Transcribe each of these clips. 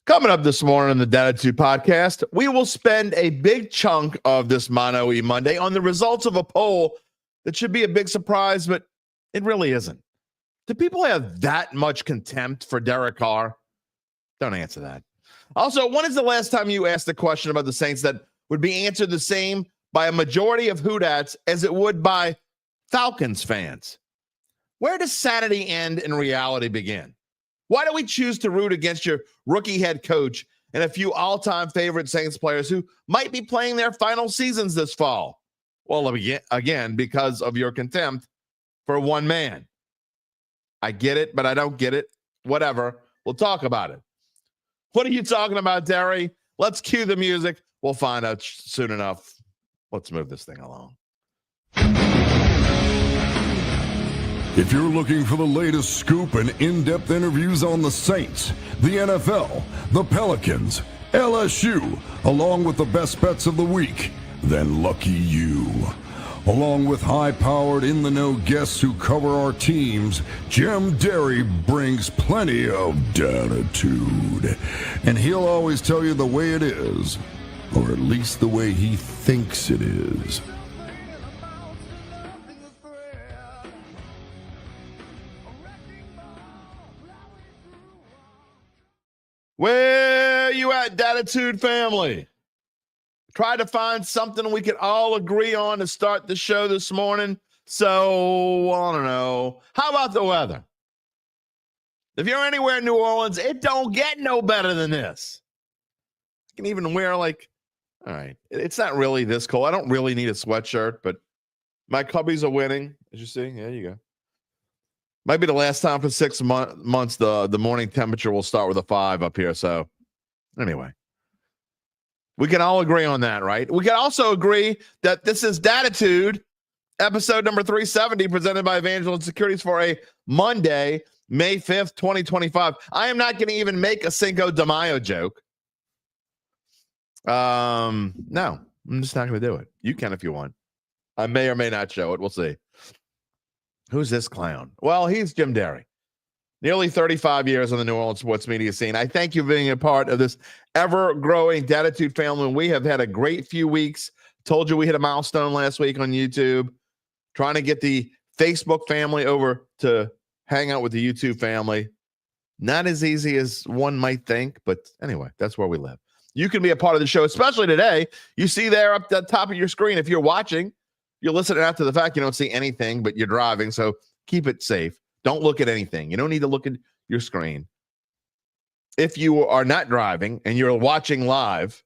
Coming up this morning on the Dattitude podcast, we will spend a big chunk of this Mano E Monday on the results of a poll that should be a big surprise, but it really isn't. Do people have that much contempt for Derek Carr? Don't answer that. Also, when is the last time you asked a question about the Saints that would be answered the same by a majority of Hoodats as it would by Falcons fans? Where does sanity end and reality begin? Why do we choose to root against your rookie head coach and a few all-time favorite Saints players who might be playing their final seasons this fall? Well, again, because of your contempt for one man. I get it, but I don't get it. Whatever. We'll talk about it. What are you talking about, Derry? Let's cue the music. We'll find out soon enough. Let's move this thing along. If you're looking for the latest scoop and in-depth interviews on the Saints, the NFL, the Pelicans, LSU, along with the best bets of the week, then lucky you. Along with high-powered, in-the-know guests who cover our teams, Jim Derry brings plenty of Dattitude. And he'll always tell you the way it is, or at least the way he thinks it is. Where you at, Dattitude family? Try to find something we could all agree on to start the show this morning. So, I don't know. How about the weather? If you're anywhere in New Orleans, it don't get no better than this. I can even wear all right, it's not really this cold. I don't really need a sweatshirt, but my Cubbies are winning, as you see. There you go. Might be the last time for 6 months the morning temperature will start with a 5 up here. So, anyway. We can all agree on that, right? We can also agree that this is Dattitude, episode number 370, presented by Evangeline Securities for a Monday, May 5th, 2025. I am not going to even make a Cinco de Mayo joke. No, I'm just not going to do it. You can if you want. I may or may not show it. We'll see. Who's this clown? Well, he's Jim Derry. Nearly 35 years on the New Orleans sports media scene. I thank you for being a part of this ever-growing Dattitude family. We have had a great few weeks. Told you we hit a milestone last week on YouTube. Trying to get the Facebook family over to hang out with the YouTube family. Not as easy as one might think, but anyway, that's where we live. You can be a part of the show, especially today. You see there up the top of your screen, if you're watching, you're listening after the fact, you don't see anything, but you're driving, so keep it safe. Don't look at anything. You don't need to look at your screen. If you are not driving and you're watching live,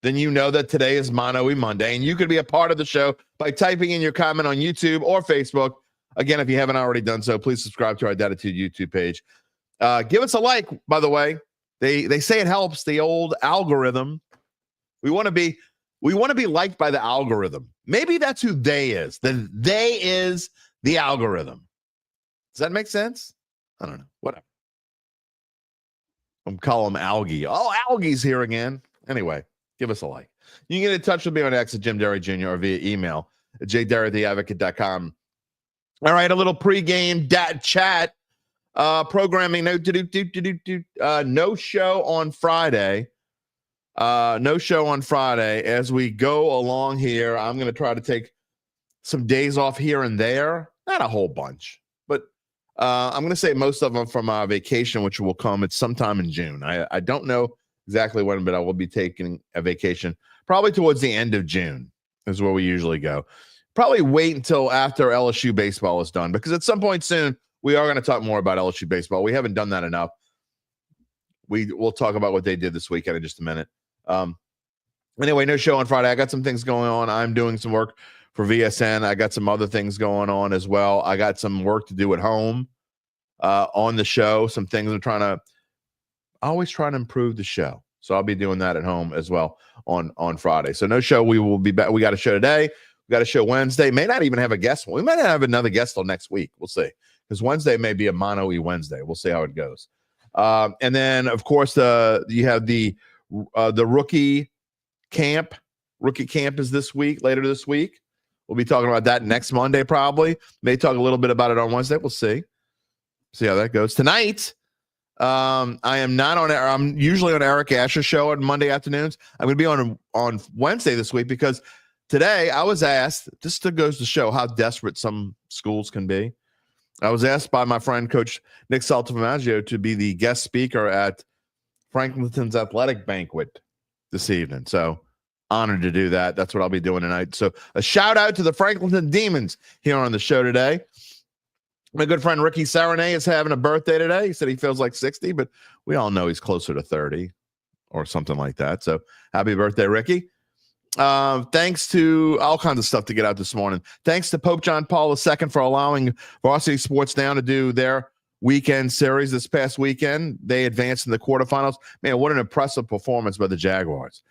then you know that today is Mano E Monday, and you could be a part of the show by typing in your comment on YouTube or Facebook. Again, if you haven't already done so, please subscribe to our Dattitude YouTube page. Give us a like, by the way. They say it helps, the old algorithm. We want to be liked by the algorithm. Maybe that's who they is. The they is the algorithm. Does that make sense? I don't know. Whatever. I'm calling him Algie. Oh, Algie's here again. Anyway, give us a like. You can get in touch with me on X at Jim Derry Jr. or via email at jderry@theadvocate.com. All right, a little pregame chat. Programming. No show on Friday. No show on Friday. As we go along here, I'm going to try to take some days off here and there. Not a whole bunch, but I'm going to say most of them from vacation, which will come at sometime in June. I don't know exactly when, but I will be taking a vacation probably towards the end of June is where we usually go. Probably wait until after LSU baseball is done, because at some point soon, we are going to talk more about LSU baseball. We haven't done that enough. We'll talk about what they did this weekend in just a minute. Anyway, no show on Friday. I got some things going on. I'm doing some work for VSN. I got some other things going on as well. I got some work to do at home on the show. Some things I'm always trying to improve the show. So I'll be doing that at home as well on Friday. So no show. We will be back. We got a show today. We got a show Wednesday. May not even have a guest. We might not have another guest till next week. We'll see. Because Wednesday may be a Mano E Wednesday. We'll see how it goes. And then, of course, you have the rookie camp. Rookie camp is this week, later this week. We'll be talking about that next Monday, probably. May talk a little bit about it on Wednesday. We'll see. See how that goes. Tonight, I am not on air. I'm usually on Eric Asher's show on Monday afternoons. I'm going to be on Wednesday this week because today I was asked, just to goes to show how desperate some schools can be. I was asked by my friend, Coach Nick Saltamaggio, to be the guest speaker at Franklinton's athletic banquet this evening. So honored to do that. That's what I'll be doing tonight. So a shout out to the Franklinton Demons here on the show today. My good friend Ricky Serenay is having a birthday today. He said he feels like 60, but we all know he's closer to 30 or something like that. So happy birthday, Ricky. Thanks to all kinds of stuff to get out this morning. Thanks to Pope John Paul II for allowing Varsity Sports Now to do their weekend series this past weekend. They advanced in the quarterfinals. Man, what an impressive performance by the Jaguars.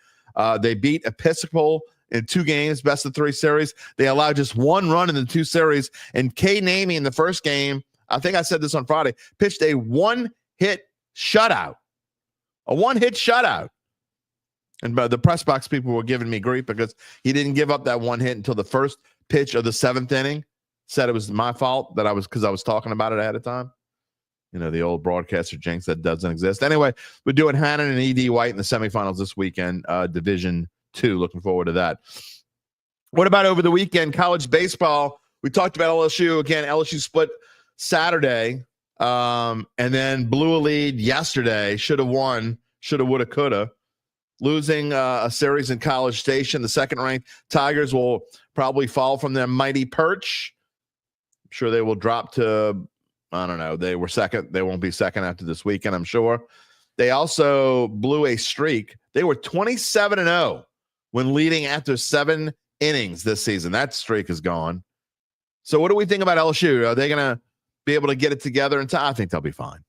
They beat Episcopal in 2 games, best of 3 series. They allowed just 1 run in the 2 series. And Kay Namey in the first game, I think I said this on Friday, pitched a 1-hit shutout. A 1-hit shutout. And the press box people were giving me grief because he didn't give up that 1 hit until the first pitch of the 7th inning. Said it was my fault because I was talking about it ahead of time. You know, the old broadcaster jinx that doesn't exist. Anyway, we're doing Hannon and E.D. White in the semifinals this weekend, Division II. Looking forward to that. What about over the weekend? College baseball. We talked about LSU. Again, LSU split Saturday and then blew a lead yesterday. Should have won. Should have, would have, could have. Losing a series in College Station. The second-ranked Tigers will probably fall from their mighty perch. I'm sure they will drop to, I don't know, they were second. They won't be second after this weekend, I'm sure. They also blew a streak. They were 27-0 when leading after 7 innings this season. That streak is gone. So what do we think about LSU? Are they going to be able to get it together in time? I think they'll be fine.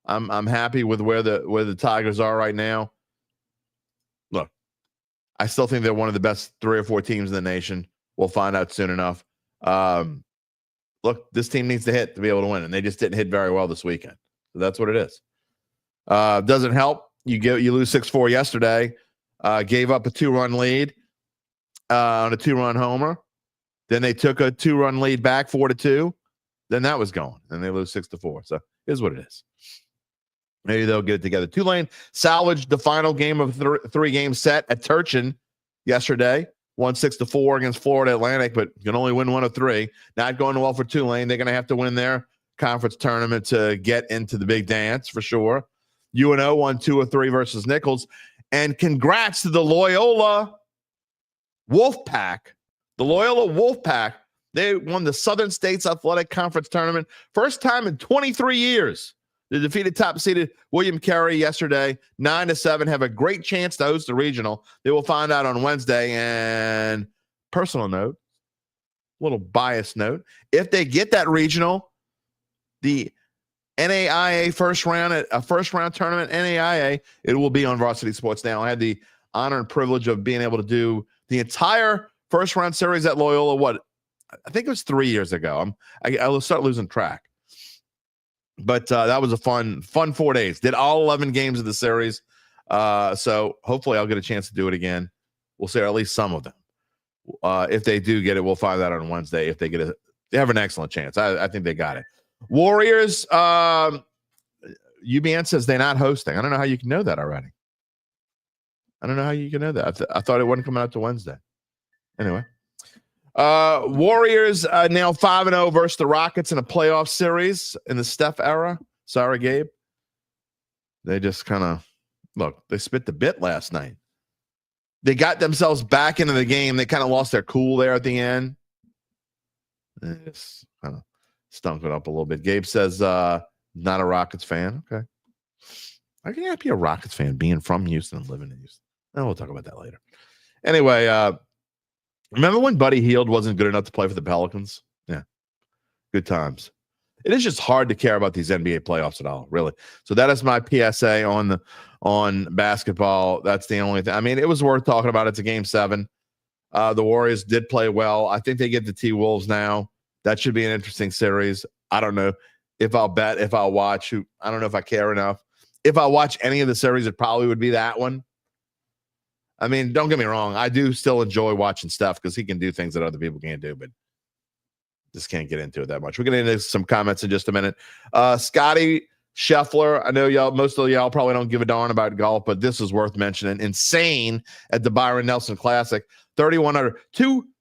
I'm happy with where the Tigers are right now. Look, I still think they're one of the best 3 or 4 teams in the nation. We'll find out soon enough. Look, this team needs to hit to be able to win, and they just didn't hit very well this weekend. So that's what it is. Doesn't help. You lose 6-4 yesterday. Gave up a 2-run lead on a 2-run homer. Then they took a 2-run lead back 4-2. Then that was gone, and they lose 6-4. So here's what it is. Maybe they'll get it together. Tulane salvaged the final game of 3-game set at Turchin yesterday. Won 6-4 against Florida Atlantic, but you can only win 1 of 3. Not going well for Tulane. They're going to have to win their conference tournament to get into the big dance for sure. UNO won 2 of 3 versus Nichols. And congrats to the Loyola Wolfpack. The Loyola Wolfpack, they won the Southern States Athletic Conference Tournament. First time in 23 years. They defeated top-seeded William Carey yesterday, 9-7. Have a great chance to host the regional. They will find out on Wednesday. And personal note, little biased note, if they get that regional, the NAIA first round tournament, NAIA, it will be on Varsity Sports Now. I had the honor and privilege of being able to do the entire first round series at Loyola. I think it was 3 years ago. I will start losing track. But that was a fun 4 days. Did all 11 games of the series. So hopefully I'll get a chance to do it again. We'll say at least some of them. If they do get it, we'll find out on Wednesday. If they get it, they have an excellent chance. I think they got it. Warriors, UBN says they're not hosting. I don't know how you can know that already. I don't know how you can know that. I thought it wasn't coming out to Wednesday. Anyway. Warriors now 5-0 versus the Rockets in a playoff series in the Steph era. Sorry, Gabe. They just kind of, they spit the bit last night. They got themselves back into the game. They kind of lost their cool there at the end. They just kind of stunk it up a little bit. Gabe says, not a Rockets fan. Okay. I can't be a Rockets fan being from Houston and living in Houston. And we'll talk about that later. Anyway, remember when Buddy Hield wasn't good enough to play for the Pelicans? Yeah. Good times. It is just hard to care about these NBA playoffs at all, really. So that is my PSA on basketball. That's the only thing. I mean, it was worth talking about. It's a game 7. The Warriors did play well. I think they get the T-Wolves now. That should be an interesting series. I don't know if I'll bet, if I'll watch. I don't know if I care enough. If I watch any of the series, it probably would be that one. I mean, don't get me wrong. I do still enjoy watching Steph because he can do things that other people can't do, but just can't get into it that much. We're going to get into some comments in just a minute. Scotty Scheffler, I know most of y'all probably don't give a darn about golf, but this is worth mentioning. Insane at the Byron Nelson Classic, 31 under.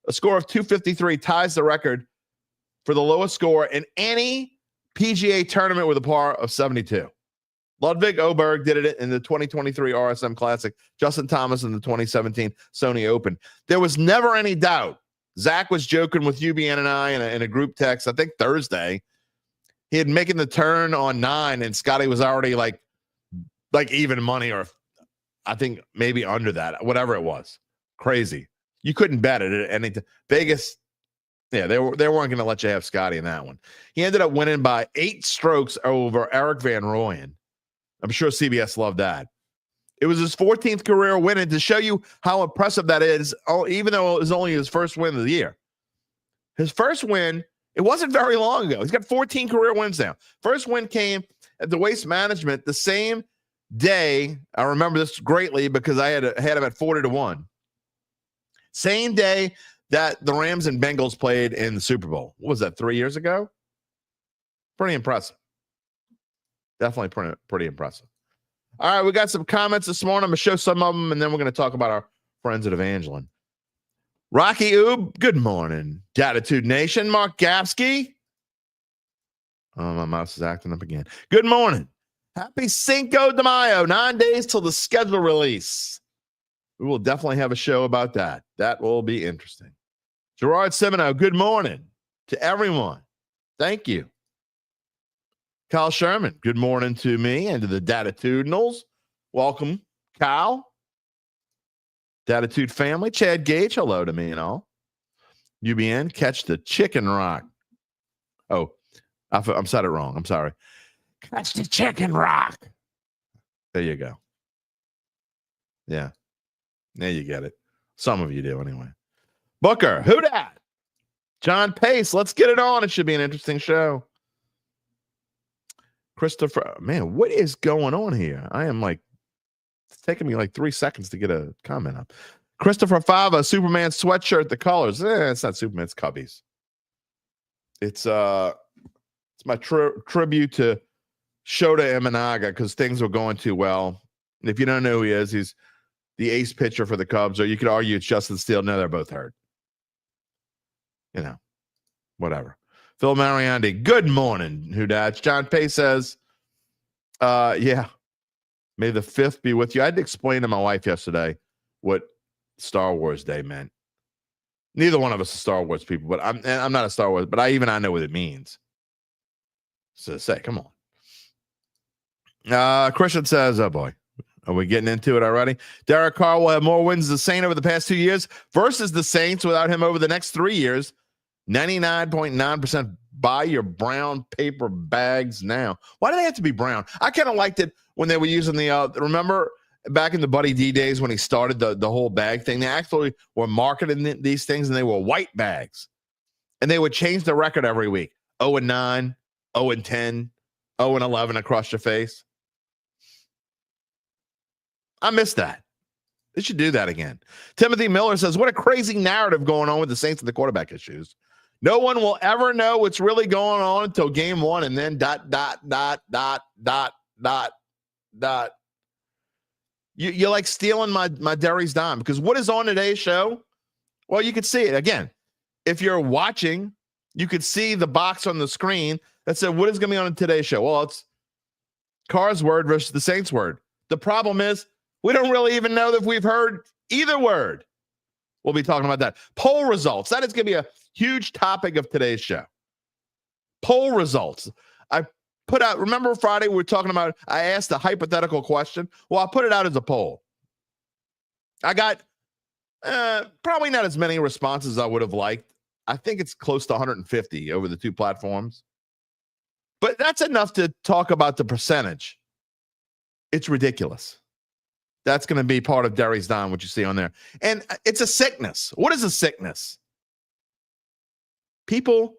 A score of 253 ties the record for the lowest score in any PGA tournament with a par of 72. Ludwig Oberg did it in the 2023 RSM Classic. Justin Thomas in the 2017 Sony Open. There was never any doubt. Zach was joking with UBN and I in a group text, I think Thursday. He had making the turn on 9, and Scotty was already like even money, or I think maybe under that, whatever it was. Crazy. You couldn't bet it at any Vegas. Yeah, they weren't going to let you have Scotty in that one. He ended up winning by 8 strokes over Eric Van Rooyen. I'm sure CBS loved that. It was his 14th career win, and to show you how impressive that is, even though it was only his first win of the year. His first win, it wasn't very long ago. He's got 14 career wins now. First win came at the Waste Management the same day. I remember this greatly because I had him at 40-1. Same day that the Rams and Bengals played in the Super Bowl. What was that, 3 years ago? Pretty impressive. Definitely pretty impressive. All right, we got some comments this morning. I'm going to show some of them, and then we're going to talk about our friends at Evangeline. Rocky Oob, good morning. Dattitude Nation, Mark Gapsky. Oh, my mouse is acting up again. Good morning. Happy Cinco de Mayo. 9 days till the schedule release. We will definitely have a show about that. That will be interesting. Gerard Semino, good morning to everyone. Thank you. Kyle Sherman, good morning to me and to the Dattitudinals. Welcome, Kyle. Dattitude family. Chad Gage, hello to me and all. UBN, catch the chicken rock. Oh, I'm said it wrong. I'm sorry. Catch the chicken rock. There you go. Yeah. There you get it. Some of you do anyway. Booker, who dat? John Pace, let's get it on. It should be an interesting show. Christopher, man, what is going on here? I am it's taking me 3 seconds to get a comment up. Christopher Fava, Superman sweatshirt, the colors. It's not Superman, it's Cubbies. It's my tribute to Shota Imanaga because things were going too well. And if you don't know who he is, he's the ace pitcher for the Cubs, or you could argue it's Justin Steele. No, they're both hurt. Whatever. Phil Mariandi, good morning, who dat? John Pace says, yeah, may the 5th be with you. I had to explain to my wife yesterday what Star Wars Day meant. Neither one of us are Star Wars people, but I'm not a Star Wars, but I know what it means. So say, come on. Christian says, oh boy, are we getting into it already? Derek Carr will have more wins than the Saints over the past 2 years versus the Saints without him over the next 3 years. 99.9%. Buy your brown paper bags now. Why do they have to be brown? I kind of liked it when they were using remember back in the Buddy D days when he started the whole bag thing, they actually were marketing these things and they were white bags. And they would change the record every week. 0-9, 0-10, 0-11 across your face. I miss that. They should do that again. Timothy Miller says, what a crazy narrative going on with the Saints and the quarterback issues. No one will ever know what's really going on until game 1 and then ... You're like stealing my Derry's dime because what is on today's show? Well, you could see it. Again, if you're watching, you could see the box on the screen that said, what is going to be on today's show? Well, it's Carr's word versus the Saints word. The problem is we don't really even know that we've heard either word. We'll be talking about that. Poll results. That is going to be a huge topic of today's show. Poll results. I put out, remember Friday we were talking about, I asked a hypothetical question. Well, I put it out as a poll. I got probably not as many responses as I would have liked. I think it's close to 150 over the 2 platforms. But that's enough to talk about the percentage. It's ridiculous. That's going to be part of Derry's Dime, what you see on there. And it's a sickness. What is a sickness? People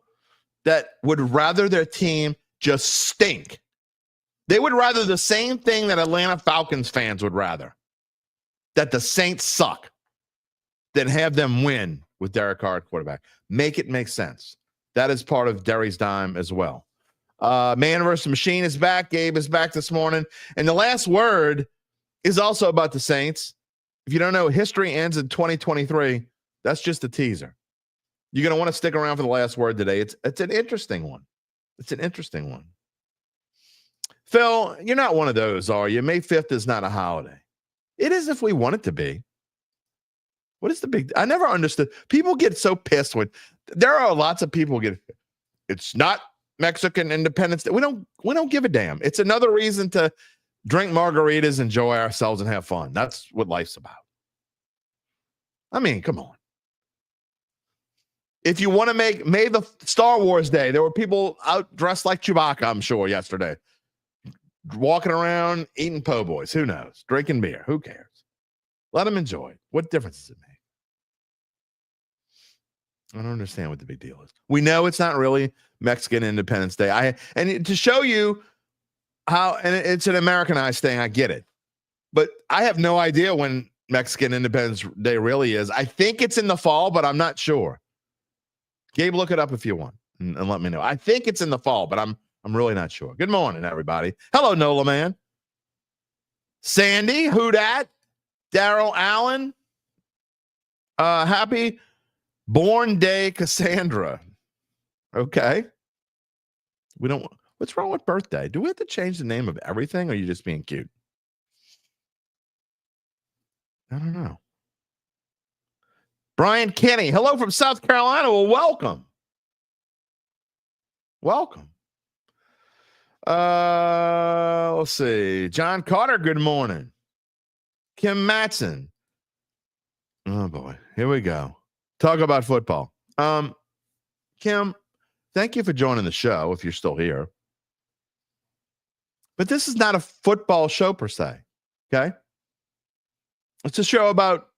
that would rather their team just stink. They would rather the same thing that Atlanta Falcons fans would rather. That the Saints suck. Than have them win with Derek Carr at quarterback. Make it make sense. That is part of Derry's Dime as well. Man versus Machine is back. Gabe is back this morning. And the last word is also about the Saints. If you don't know, history ends in 2023. That's just a teaser. You're going to want to stick around for the last word today. It's an interesting one. It's an interesting one. Phil, you're not one of those, are you? May 5th is not a holiday. It is if we want it to be. What is the big? I never understood. People get so pissed when there are lots of people it's not Mexican Independence Day. We don't give a damn. It's another reason to drink margaritas, enjoy ourselves, and have fun. That's what life's about. I mean, come on. If you want to make May the Star Wars Day, there were people out dressed like Chewbacca, I'm sure, yesterday. Walking around, eating po' boys. Who knows? Drinking beer. Who cares? Let them enjoy. What difference does it make? I don't understand what the big deal is. We know it's not really Mexican Independence Day. And to show you how, and it's an Americanized thing, I get it. But I have no idea when Mexican Independence Day really is. I think it's in the fall, but I'm not sure. Gabe, look it up if you want and let me know. I think it's in the fall, but I'm really not sure. Good morning, everybody. Hello, Nola Man. Sandy, who dat? Daryl Allen. Happy Born Day, Cassandra. Okay. What's wrong with birthday? Do we have to change the name of everything, or are you just being cute? I don't know. Brian Kenny, hello from South Carolina. Well, welcome. Welcome. Let's see. John Carter, good morning. Kim Matson. Oh, boy. Here we go. Talk about football. Kim, thank you for joining the show if you're still here. But this is not a football show per se, okay? It's a show about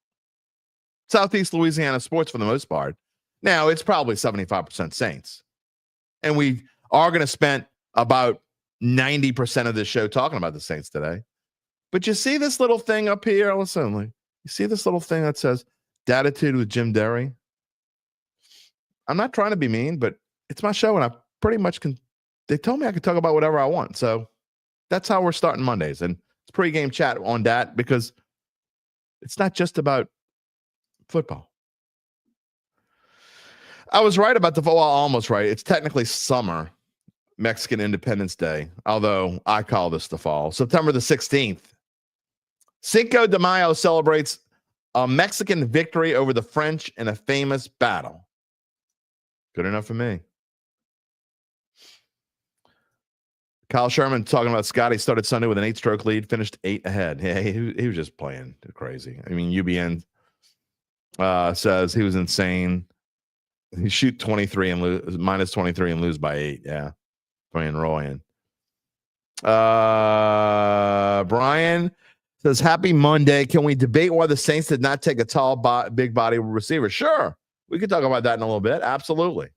Southeast Louisiana sports for the most part. Now, it's probably 75% Saints. And we are going to spend about 90% of this show talking about the Saints today. But you see this little thing up here? Listen, you see this little thing that says Dattitude with Jim Derry? I'm not trying to be mean, but it's my show, and I pretty much can. They told me I could talk about whatever I want. So that's how we're starting Mondays. And it's pregame chat on that because it's not just about football. I was right about almost right. It's technically summer, Mexican Independence Day, although I call this the fall. September the 16th. Cinco de Mayo celebrates a Mexican victory over the French in a famous battle. Good enough for me. Kyle Sherman talking about Scotty started Sunday with an 8-stroke lead, finished 8 ahead. Yeah, he was just playing crazy. I mean, UBN says he was insane. He shoot 23 and lose minus 23 and lose by 8. Yeah, playing Royan. Brian says, "Happy Monday. Can we debate why the Saints did not take a tall, big body receiver?" Sure, we could talk about that in a little bit. Absolutely.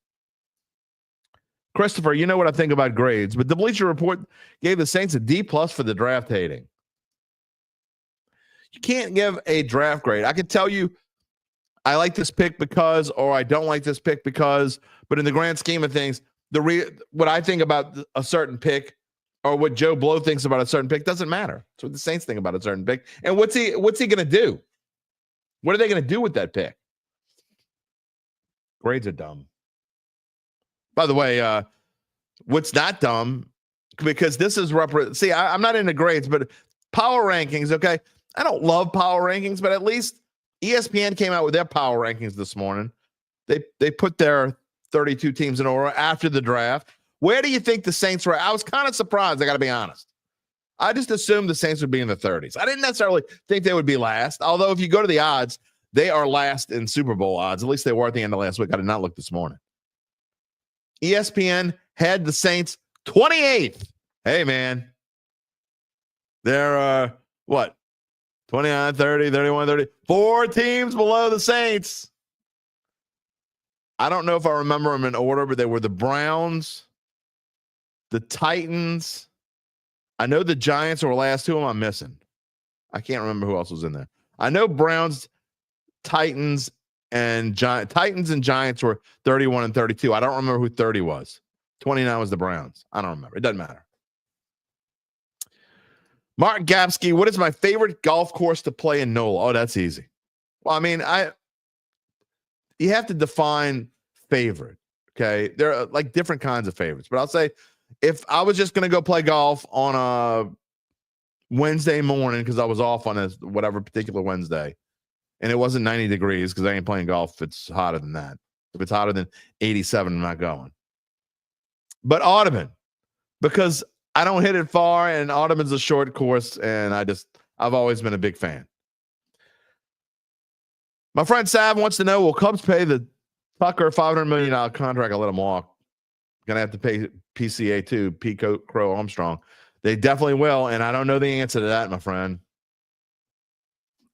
Christopher, you know what I think about grades, but the Bleacher Report gave the Saints a D+ for the draft hating. You can't give a draft grade. I can tell you I like this pick because, or I don't like this pick because, but in the grand scheme of things, what I think about a certain pick or what Joe Blow thinks about a certain pick doesn't matter. It's what the Saints think about a certain pick. And what's he going to do? What are they going to do with that pick? Grades are dumb. By the way, what's not dumb, because this is see, I'm not into grades, but power rankings, okay? I don't love power rankings, but at least ESPN came out with their power rankings this morning. They put their 32 teams in order after the draft. Where do you think the Saints were? I was kind of surprised, I got to be honest. I just assumed the Saints would be in the 30s. I didn't necessarily think they would be last, although if you go to the odds, they are last in Super Bowl odds. At least they were at the end of last week. I did not look this morning. ESPN had the Saints 28th. Hey, man. They're, what? 29, 30, 31, 30. 4 teams below the Saints. I don't know if I remember them in order, but they were the Browns, the Titans. I know the Giants were last. Who am I missing? I can't remember who else was in there. I know Browns, Titans, and Giants were 31 and 32. I don't remember who 30 was. 29 was the Browns. I don't remember. It doesn't matter. Mark Gapsky, what is my favorite golf course to play in NOLA? Oh, that's easy. Well, I mean, you have to define favorite, okay? There are like different kinds of favorites. But I'll say if I was just going to go play golf on a Wednesday morning because I was off on a whatever particular Wednesday, and it wasn't 90 degrees because I ain't playing golf if it's hotter than that. If it's hotter than 87, I'm not going. But Audubon, because I don't hit it far, and Audubon's a short course, and I've always been a big fan. My friend Sav wants to know, will Cubs pay the Tucker $500 million contract? I'll let him walk. Gonna have to pay PCA too, P. Crow Armstrong. They definitely will, and I don't know the answer to that, my friend.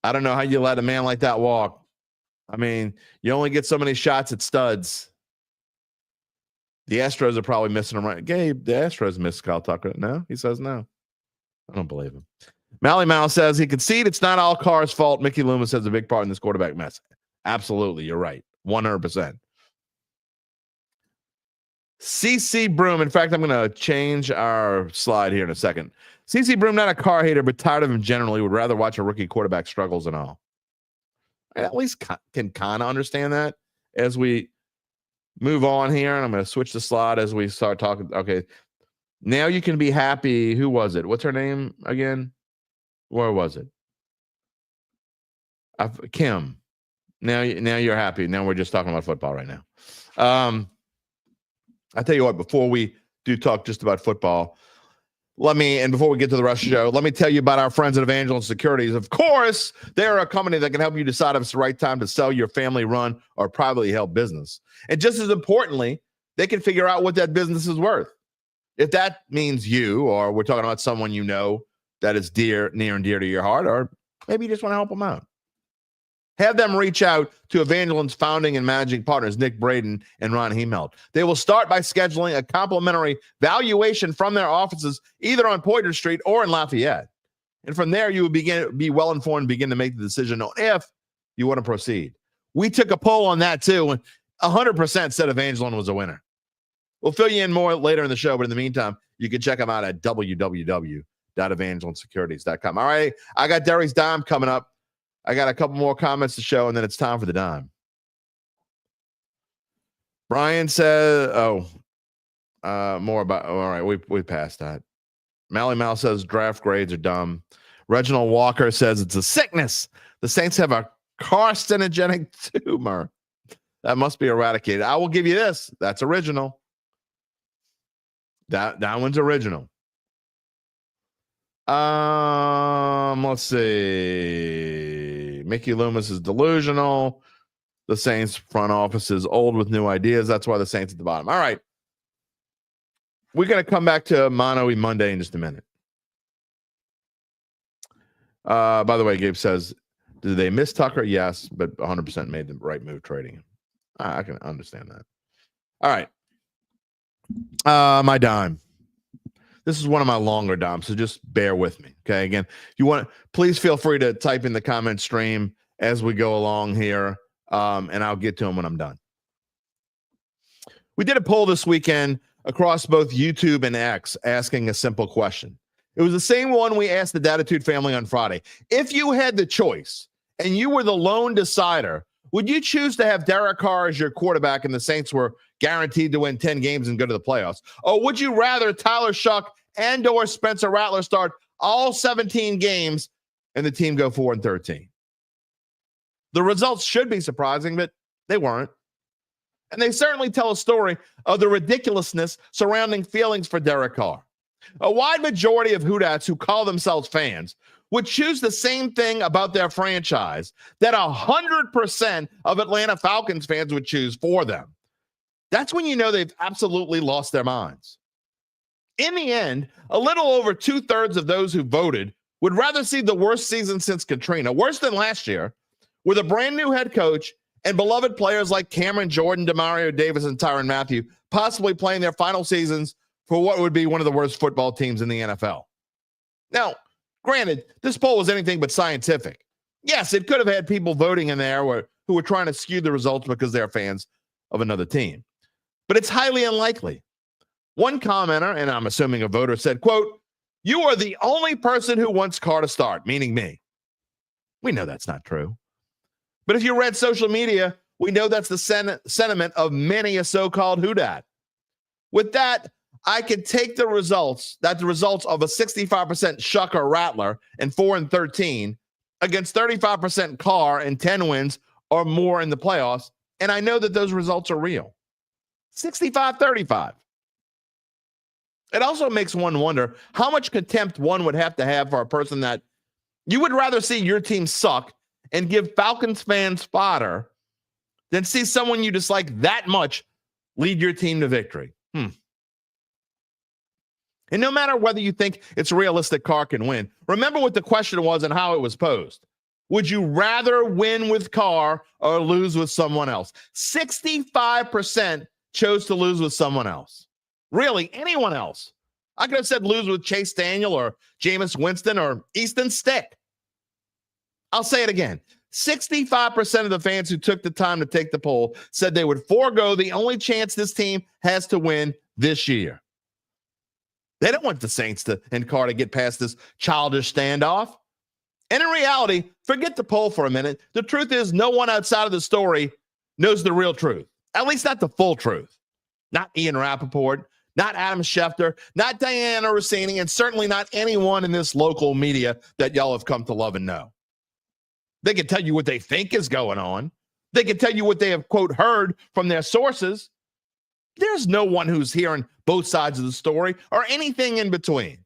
I don't know how you let a man like that walk. I mean, you only get so many shots at studs. The Astros are probably missing him, right? Gabe, the Astros missed Kyle Tucker. No? He says no. I don't believe him. Mally Mal says he conceded it's not all Carr's fault. Mickey Loomis has a big part in this quarterback mess. Absolutely, you're right. 100%. CC Broom. In fact, I'm going to change our slide here in a second. CC Broom, not a Carr hater, but tired of him generally. Would rather watch a rookie quarterback struggles and all. I at least can kind of understand that as we move on here. And I'm going to switch the slide as we start talking. Okay. Now you can be happy. Who was it? What's her name again? Where was it? Kim. Now you're happy. Now we're just talking about football right now. I tell you what, before we do talk just about football, and before we get to the rest of the show, let me tell you about our friends at Evangeline Securities. Of course, they're a company that can help you decide if it's the right time to sell your family-run or privately held business. And just as importantly, they can figure out what that business is worth. If that means you, or we're talking about someone you know that is near and dear to your heart, or maybe you just want to help them out. Have them reach out to Evangeline's founding and managing partners, Nick Braden and Ron Hemelt. They will start by scheduling a complimentary valuation from their offices, either on Poydras Street or in Lafayette. And from there, you will be well-informed, begin to make the decision on if you want to proceed. We took a poll on that, too, and 100% said Evangeline was a winner. We'll fill you in more later in the show, but in the meantime, you can check them out at www.evangelinesecurities.com. All right, I got Derry's Dime coming up. I got a couple more comments to show, and then it's time for the dime. Brian says, more about, all right, we passed that. Mally Mal says draft grades are dumb. Reginald Walker says it's a sickness. The Saints have a carcinogenic tumor that must be eradicated. I will give you this. That's original. That one's original. Let's see. Mickey Loomis is delusional. The Saints front office is old with new ideas. That's why the Saints at the bottom. All right. We're going to come back to Mano E Monday in just a minute. By the way, Gabe says, did they miss Tucker? Yes, but 100% made the right move trading him. I can understand that. All right. My dime. This is one of my longer dimes, so just bear with me. Okay. Again, if you want, please feel free to type in the comment stream as we go along here, and I'll get to them when I'm done. We did a poll this weekend across both YouTube and X asking a simple question. It was the same one we asked the Dattitude family on Friday. If you had the choice and you were the lone decider, would you choose to have Derek Carr as your quarterback and the Saints were guaranteed to win 10 games and go to the playoffs? Or would you rather Tyler Shuck and or Spencer Rattler start all 17 games and the team go 4-13? The results should be surprising, but they weren't. And they certainly tell a story of the ridiculousness surrounding feelings for Derek Carr. A wide majority of Hoodats who call themselves fans would choose the same thing about their franchise that 100% of Atlanta Falcons fans would choose for them. That's when you know they've absolutely lost their minds. In the end, a little over 2/3 of those who voted would rather see the worst season since Katrina, worse than last year, with a brand new head coach and beloved players like Cameron Jordan, Demario Davis, and Tyrann Mathieu possibly playing their final seasons for what would be one of the worst football teams in the NFL. Now, granted, this poll was anything but scientific. Yes, it could have had people voting in there who were trying to skew the results because they're fans of another team. But it's highly unlikely. One commenter, and I'm assuming a voter, said, quote, "You are the only person who wants Carr to start," meaning me. We know that's not true. But if you read social media, we know that's the sentiment of many a so-called whodad. With that, I can take the results of a 65% Shucker Rattler and 4-13 against 35% Carr and 10 wins or more in the playoffs, and I know that those results are real. 65-35. It also makes one wonder how much contempt one would have to have for a person that you would rather see your team suck and give Falcons fans fodder than see someone you dislike that much lead your team to victory. And no matter whether you think it's realistic Carr can win, remember what the question was and how it was posed. Would you rather win with Carr or lose with someone else? 65% chose to lose with someone else. Really, anyone else. I could have said lose with Chase Daniel or Jameis Winston or Easton Stick. I'll say it again. 65% of the fans who took the time to take the poll said they would forego the only chance this team has to win this year. They don't want the Saints and Carr to get past this childish standoff. And in reality, forget the poll for a minute. The truth is no one outside of the story knows the real truth, at least not the full truth. Not Ian Rappaport, not Adam Schefter, not Diana Rossini, and certainly not anyone in this local media that y'all have come to love and know. They can tell you what they think is going on. They can tell you what they have, quote, heard from their sources. There's no one who's hearing both sides of the story or anything in between.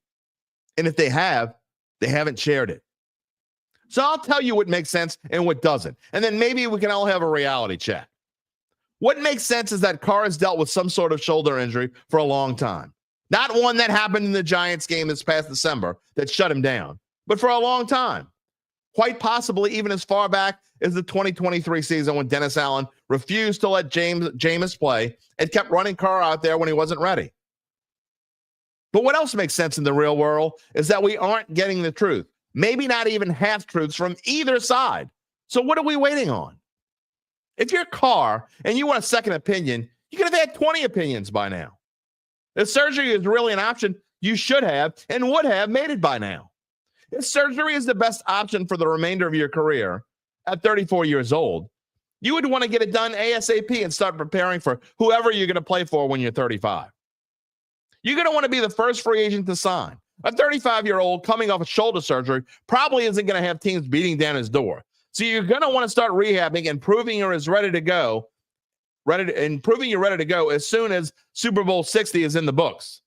And if they have, they haven't shared it. So I'll tell you what makes sense and what doesn't. And then maybe we can all have a reality check. What makes sense is that Carr has dealt with some sort of shoulder injury for a long time. Not one that happened in the Giants game this past December that shut him down, but for a long time. Quite possibly even as far back as the 2023 season when Dennis Allen refused to let Jameis play and kept running Carr out there when he wasn't ready. But what else makes sense in the real world is that we aren't getting the truth. Maybe not even half-truths from either side. So what are we waiting on? If you're Carr and you want a second opinion, you could have had 20 opinions by now. If surgery is really an option, you should have and would have made it by now. If surgery is the best option for the remainder of your career at 34 years old, you would want to get it done ASAP and start preparing for whoever you're going to play for when you're 35. You're going to want to be the first free agent to sign. A 35-year-old coming off a shoulder surgery probably isn't going to have teams beating down his door. So you're going to want to start rehabbing and proving you're ready to go as soon as Super Bowl 60 is in the books.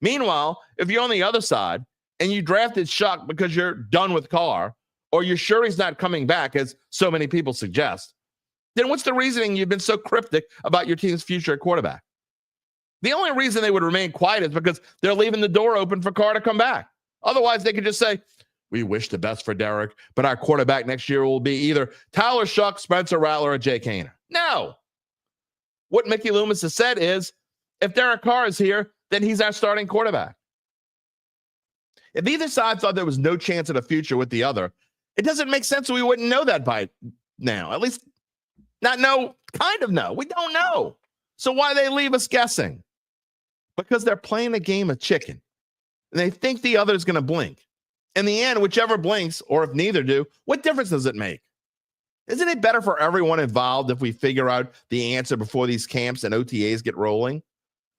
Meanwhile, if you're on the other side and you drafted Shuck because you're done with Carr, or you're sure he's not coming back, as so many people suggest, then what's the reasoning you've been so cryptic about your team's future at quarterback? The only reason they would remain quiet is because they're leaving the door open for Carr to come back. Otherwise, they could just say, we wish the best for Derek, but our quarterback next year will be either Tyler Shuck, Spencer Rattler, or Jake Haener. No. What Mickey Loomis has said is, if Derek Carr is here, then he's our starting quarterback. If either side thought there was no chance at a future with the other, it doesn't make sense we wouldn't know that by now. At least not know, kind of know. We don't know. So why they leave us guessing? Because they're playing a game of chicken. And they think the other is going to blink. In the end, whichever blinks, or if neither do, what difference does it make? Isn't it better for everyone involved if we figure out the answer before these camps and OTAs get rolling?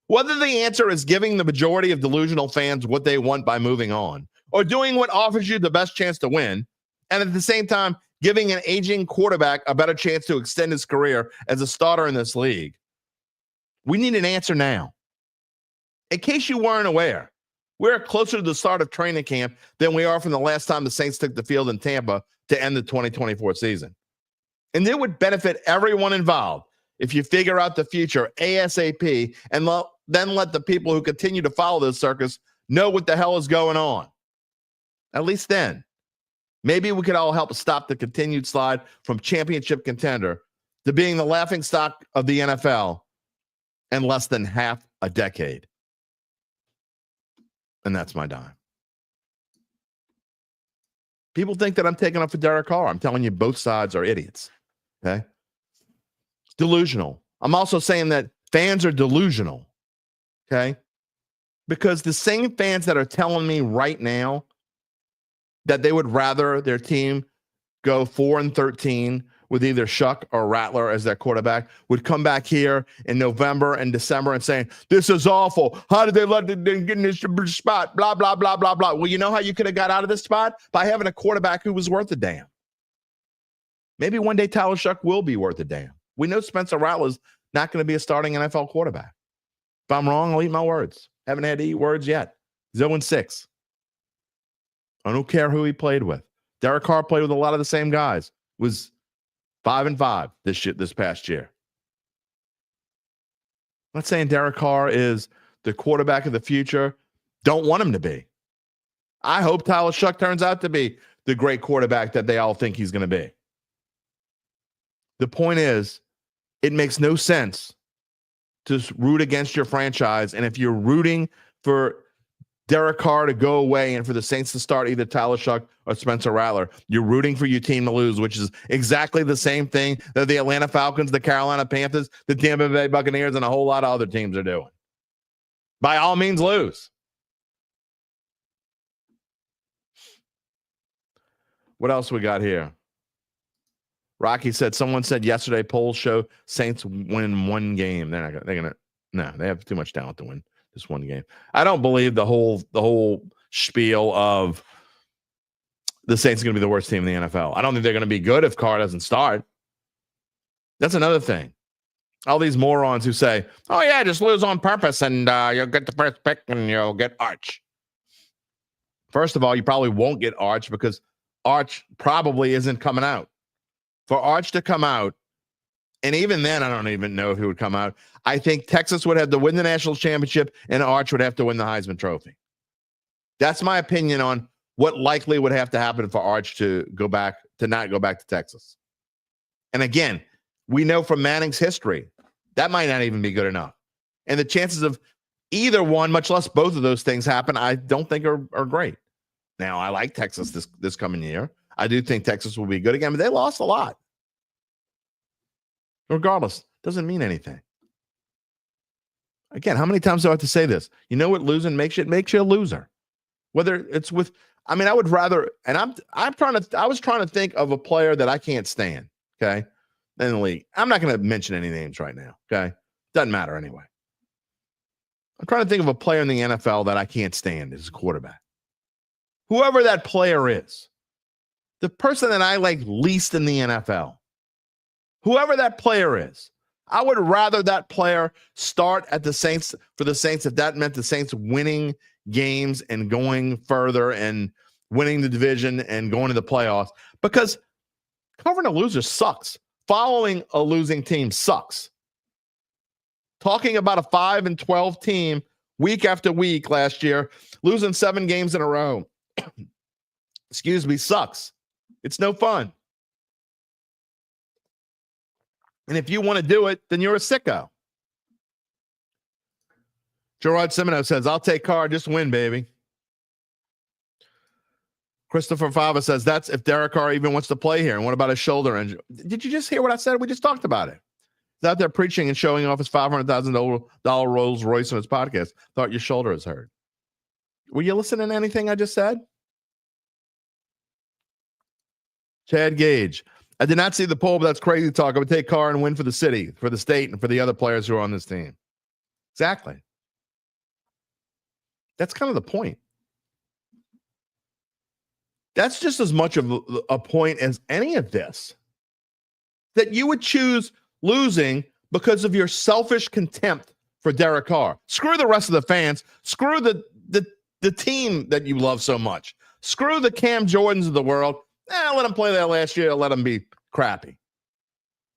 Whether the answer is giving the majority of delusional fans what they want by moving on, or doing what offers you the best chance to win, and at the same time, giving an aging quarterback a better chance to extend his career as a starter in this league. We need an answer now. In case you weren't aware, we're closer to the start of training camp than we are from the last time the Saints took the field in Tampa to end the 2024 season. And it would benefit everyone involved if you figure out the future ASAP and then let the people who continue to follow this circus know what the hell is going on. At least then, maybe we could all help stop the continued slide from championship contender to being the laughingstock of the NFL in less than half a decade. And that's my dime. People think that I'm taking up for Derek Carr. I'm telling you, both sides are idiots. Okay? Delusional. I'm also saying that fans are delusional. Okay? Because the same fans that are telling me right now that they would rather their team go 4-13 with either Shuck or Rattler as their quarterback would come back here in November and December and saying, this is awful. How did they let them get in this spot? Blah, blah, blah, blah, blah. Well, you know how you could have got out of this spot? By having a quarterback who was worth a damn. Maybe one day Tyler Shuck will be worth a damn. We know Spencer Rattler's not going to be a starting NFL quarterback. If I'm wrong, I'll eat my words. Haven't had to eat words yet. 0-6. I don't care who he played with. Derek Carr played with a lot of the same guys. Was 5-5 this past year. I'm not saying Derek Carr is the quarterback of the future. Don't want him to be. I hope Tyler Shuck turns out to be the great quarterback that they all think he's going to be. The point is, it makes no sense to root against your franchise. And if you're rooting for Derek Carr to go away and for the Saints to start either Tyler Shuck or Spencer Rattler, you're rooting for your team to lose, which is exactly the same thing that the Atlanta Falcons, the Carolina Panthers, the Tampa Bay Buccaneers, and a whole lot of other teams are doing. By all means, lose. What else we got here? Rocky said, someone said yesterday polls show Saints win one game. They're gonna no, they have too much talent to win this one game. I don't believe the whole spiel of the Saints are going to be the worst team in the NFL. I don't think they're going to be good if Carr doesn't start. That's another thing. All these morons who say, oh yeah, just lose on purpose and you'll get the first pick and you'll get Arch. First of all, you probably won't get Arch because Arch probably isn't coming out. For Arch to come out, and even then, I don't even know if he would come out. I think Texas would have to win the national championship and Arch would have to win the Heisman Trophy. That's my opinion on what likely would have to happen for Arch to not go back to Texas. And again, we know from Manning's history, that might not even be good enough. And the chances of either one, much less both of those things happen, I don't think are great. Now, I like Texas this coming year. I do think Texas will be good again, but they lost a lot. Regardless, doesn't mean anything. Again, how many times do I have to say this? You know what losing makes you? It makes you a loser. Whether it's with, I mean, I would rather, and I was trying to think of a player that I can't stand, okay, in the league. I'm not going to mention any names right now, okay? Doesn't matter anyway. I'm trying to think of a player in the NFL that I can't stand as a quarterback. Whoever that player is, the person that I like least in the NFL, whoever that player is, I would rather that player start at the Saints for the Saints if that meant the Saints winning games and going further and winning the division and going to the playoffs, because covering a loser sucks. Following a losing team sucks. Talking about a 5-12 team week after week last year, losing 7 games in a row, excuse me, sucks. It's no fun. And if you want to do it, then you're a sicko. Gerard Semino says, I'll take Carr, just win, baby. Christopher Fava says, that's if Derek Carr even wants to play here. And what about his shoulder injury? Did you just hear what I said? We just talked about it. He's out there preaching and showing off his $500,000 Rolls Royce on his podcast. Thought your shoulder is hurt. Were you listening to anything I just said? Chad Gage. I did not see the poll, but that's crazy talk. I would take Carr and win for the city, for the state, and for the other players who are on this team. Exactly. That's kind of the point. That's just as much of a point as any of this. That you would choose losing because of your selfish contempt for Derek Carr. Screw the rest of the fans. Screw the team that you love so much. Screw the Cam Jordans of the world. Let them play that last year. Let them be crappy.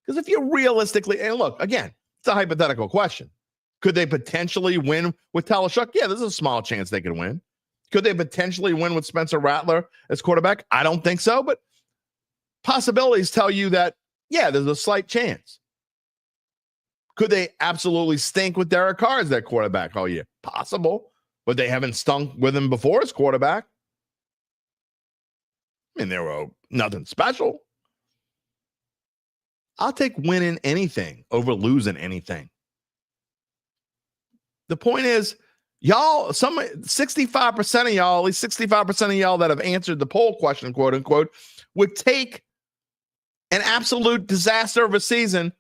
Because if you realistically, and look, again, it's a hypothetical question. Could they potentially win with Tyler Shuck? Yeah, there's a small chance they could win. Could they potentially win with Spencer Rattler as quarterback? I don't think so, but possibilities tell you that, yeah, there's a slight chance. Could they absolutely stink with Derek Carr as their quarterback all year? Possible, but they haven't stunk with him before as quarterback. I mean, they were nothing special. I'll take winning anything over losing anything. The point is, y'all, 65% of y'all, at least 65% of y'all that have answered the poll question, quote unquote, would take an absolute disaster of a season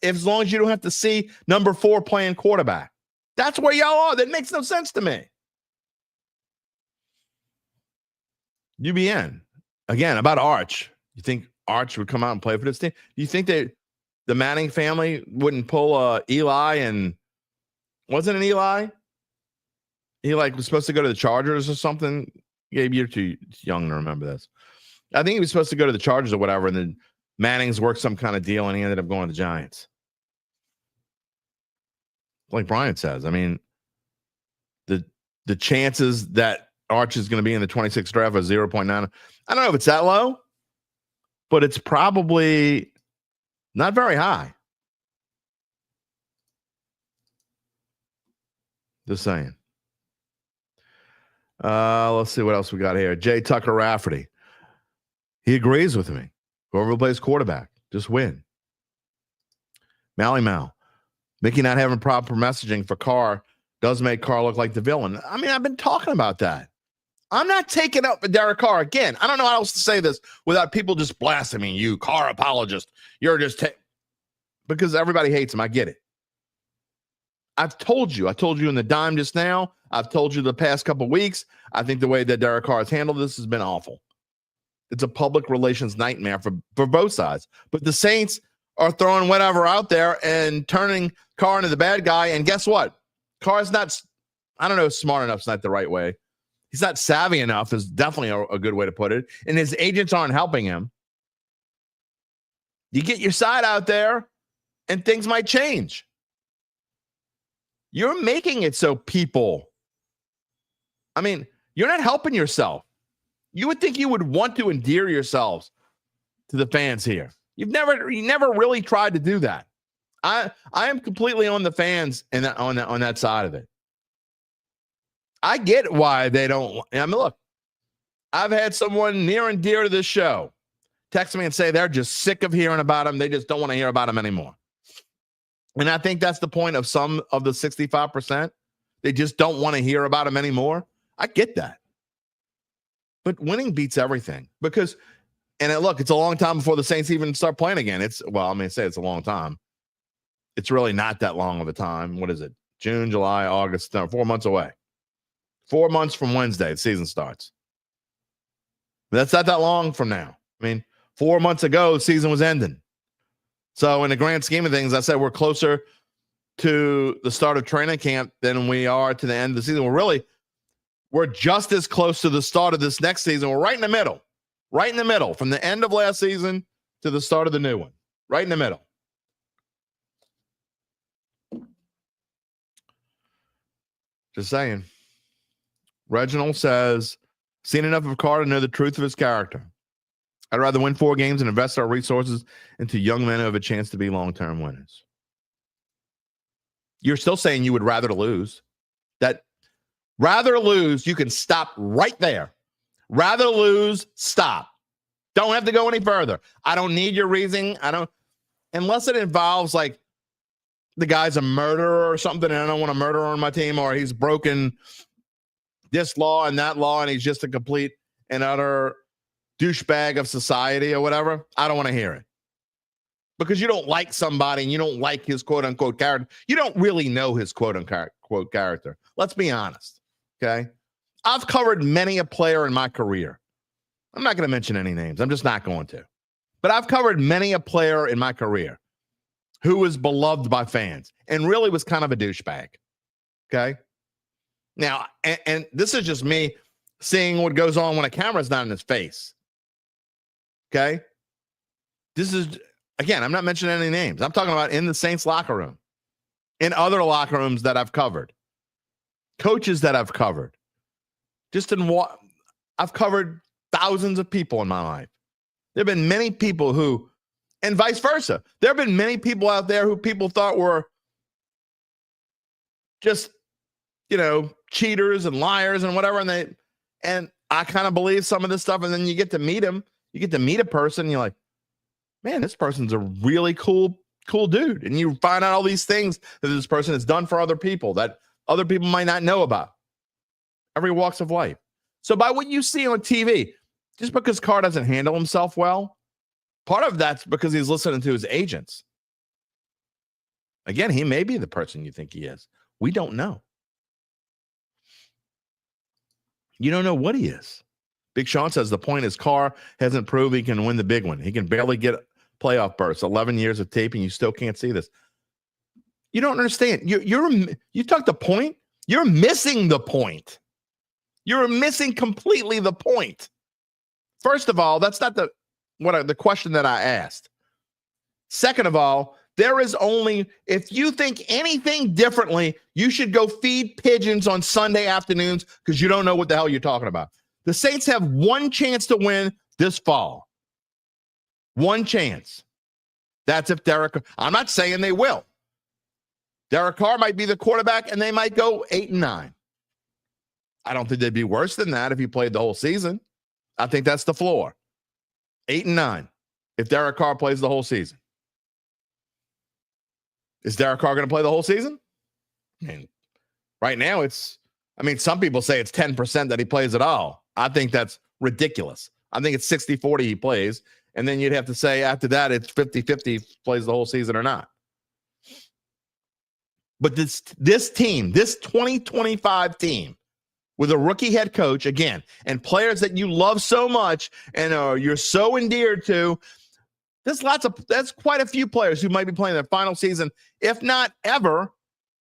as long as you don't have to see number 4 playing quarterback. That's where y'all are. That makes no sense to me. UBN, again, about Arch. You think Arch would come out and play for this team? Do you think that the Manning family wouldn't pull Eli and wasn't it Eli? He was supposed to go to the Chargers or something. Gabe, you're too young to remember this. I think he was supposed to go to the Chargers or whatever, and then Manning's worked some kind of deal, and he ended up going to the Giants. Like Brian says, I mean, the chances that Arch is going to be in the 26th draft are 0.9. I don't know if it's that low, but it's probably not very high. Just saying. Let's see what else we got here. Jay Tucker Rafferty. He agrees with me. Whoever plays quarterback, just win. Mally Mal. Mickey not having proper messaging for Carr does make Carr look like the villain. I mean, I've been talking about that. I'm not taking up for Derek Carr. Again, I don't know how else to say this without people just blaspheming you, Carr apologist. You're just because everybody hates him. I get it. I've told you in the dime just now. I've told you the past couple weeks. I think the way that Derek Carr has handled this has been awful. It's a public relations nightmare for both sides. But the Saints are throwing whatever out there and turning Carr into the bad guy. And guess what? Carr's not, I don't know, smart enough is not the right way. He's not savvy enough is definitely a good way to put it. And his agents aren't helping him. You get your side out there and things might change. You're making it so people, I mean, you're not helping yourself. You would think you would want to endear yourselves to the fans here. You never really tried to do that. I am completely on the fans and on that side of it. I get why they don't. I mean, look, I've had someone near and dear to this show text me and say they're just sick of hearing about him. They just don't want to hear about him anymore. And I think that's the point of some of the 65%. They just don't want to hear about him anymore. I get that. But winning beats everything because, look, it's a long time before the Saints even start playing again. It's a long time. It's really not that long of a time. What is it? June, July, August, 4 months away. 4 months from Wednesday, the season starts. That's not that long from now. I mean, 4 months ago, the season was ending. So in the grand scheme of things, I said we're closer to the start of training camp than we are to the end of the season. We're just as close to the start of this next season. We're right in the middle, from the end of last season to the start of the new one, right in the middle. Just saying. Reginald says, seen enough of Carr to know the truth of his character. I'd rather win 4 games and invest our resources into young men who have a chance to be long-term winners. You're still saying you would rather lose. That rather lose, you can stop right there. Rather lose, stop. Don't have to go any further. I don't need your reasoning. Unless it involves like the guy's a murderer or something, and I don't want a murderer on my team, or he's broken this law and that law, and he's just a complete and utter douchebag of society or whatever. I don't want to hear it. Because you don't like somebody and you don't like his quote-unquote character. You don't really know his quote-unquote character. Let's be honest, okay? I've covered many a player in my career. I'm not going to mention any names. I'm just not going to. But I've covered many a player in my career who was beloved by fans and really was kind of a douchebag, okay? Now, and this is just me seeing what goes on when a camera's not in his face, okay? This is, again, I'm not mentioning any names. I'm talking about in the Saints locker room, in other locker rooms that I've covered, coaches that I've covered. I've covered thousands of people in my life. There have been many people who, and vice versa. There have been many people out there who people thought were just, cheaters and liars and whatever. And I kind of believe some of this stuff. And then you get to meet him. You get to meet a person. And you're like, man, this person's a really cool dude. And you find out all these things that this person has done for other people that other people might not know about. Every walks of life. So by what you see on TV, just because Carr doesn't handle himself well, part of that's because he's listening to his agents. Again, he may be the person you think he is. We don't know. You don't know what he is. Big Sean says the point is Carr hasn't proved he can win the big one. He can barely get playoff berths. 11 years of taping, you still can't see this. You don't understand. You took the point. You're missing the point. You're missing completely the point. First of all, that's not the question that I asked. Second of all, there is only, if you think anything differently, you should go feed pigeons on Sunday afternoons because you don't know what the hell you're talking about. The Saints have one chance to win this fall. One chance. That's if Derek, I'm not saying they will. Derek Carr might be the quarterback and they might go 8-9. I don't think they'd be worse than that if he played the whole season. I think that's the floor. 8-9 if Derek Carr plays the whole season. Is Derek Carr going to play the whole season? I mean, right now some people say it's 10% that he plays at all. I think that's ridiculous. I think it's 60-40 he plays. And then you'd have to say after that, it's 50-50 plays the whole season or not. But this team, this 2025 team, with a rookie head coach, again, and players that you love so much and you're so endeared to, there's quite a few players who might be playing their final season, if not ever,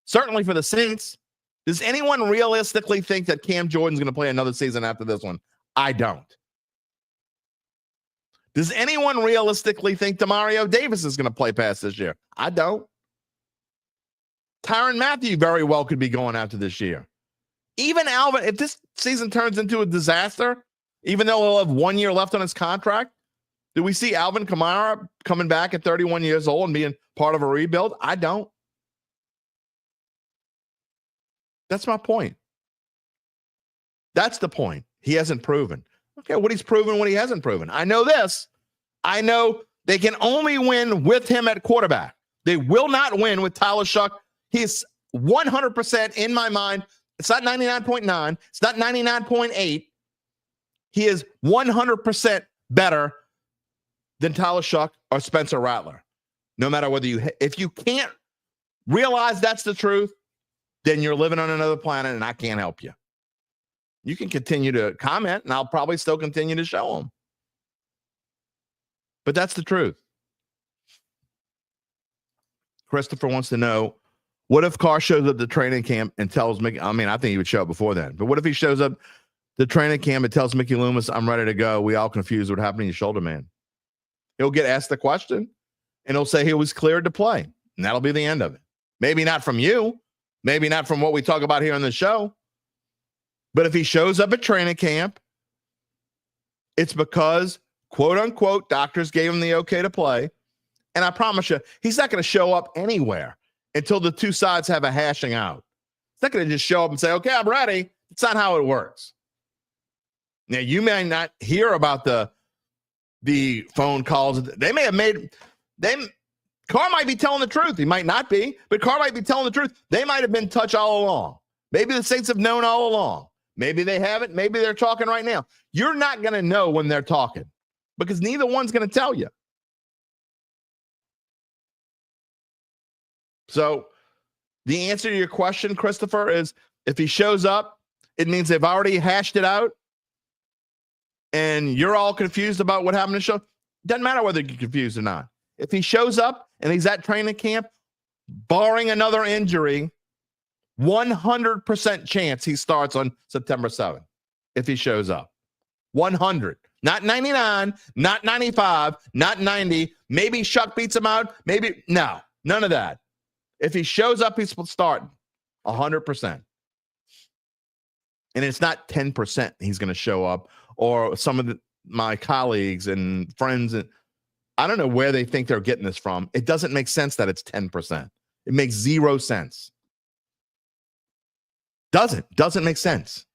certainly for the Saints. Does anyone realistically think that Cam Jordan's going to play another season after this one? I don't. Does anyone realistically think Demario Davis is going to play past this year? I don't. Tyrann Mathieu very well could be going after this year. Even Alvin, if this season turns into a disaster, even though he'll have 1 year left on his contract, do we see Alvin Kamara coming back at 31 years old and being part of a rebuild? I don't. That's my point. That's the point. He hasn't proven. Okay, what he's proven, what he hasn't proven. I know this. I know they can only win with him at quarterback. They will not win with Tyler Shuck. He's 100% in my mind. It's not 99.9. It's not 99.8. He is 100% better than Tyler Shuck or Spencer Rattler. No matter whether if you can't realize that's the truth, then you're living on another planet and I can't help you. You can continue to comment and I'll probably still continue to show them. But that's the truth. Christopher wants to know, what if Carr shows up to training camp and tells Mickey, I think he would show up before then, but what if he shows up to training camp and tells Mickey Loomis, I'm ready to go. We all confused what happened to your shoulder, man. He'll get asked the question and he'll say he was cleared to play. And that'll be the end of it. Maybe not from you. Maybe not from what we talk about here on the show. But if he shows up at training camp, it's because, quote unquote, doctors gave him the okay to play. And I promise you, he's not going to show up anywhere until the two sides have a hashing out. He's not going to just show up and say, okay, I'm ready. It's not how it works. Now, you may not hear about the phone calls. They may have made them. Carr might be telling the truth. He might not be, but Carr might be telling the truth. They might have been in touch all along. Maybe the Saints have known all along. Maybe they haven't. Maybe they're talking right now. You're not going to know when they're talking because neither one's going to tell you. So the answer to your question, Christopher, is if he shows up, it means they've already hashed it out and you're all confused about what happened to show. Doesn't matter whether you're confused or not. If he shows up and he's at training camp, barring another injury, 100% chance he starts on September 7th if he shows up. 100. Not 99, not 95, not 90. Maybe Shuck beats him out. Maybe, no, none of that. If he shows up, he's starting 100%. And it's not 10% he's going to show up, or some of my colleagues and friends. I don't know where they think they're getting this from. It doesn't make sense that it's 10%. It makes zero sense. Doesn't make sense.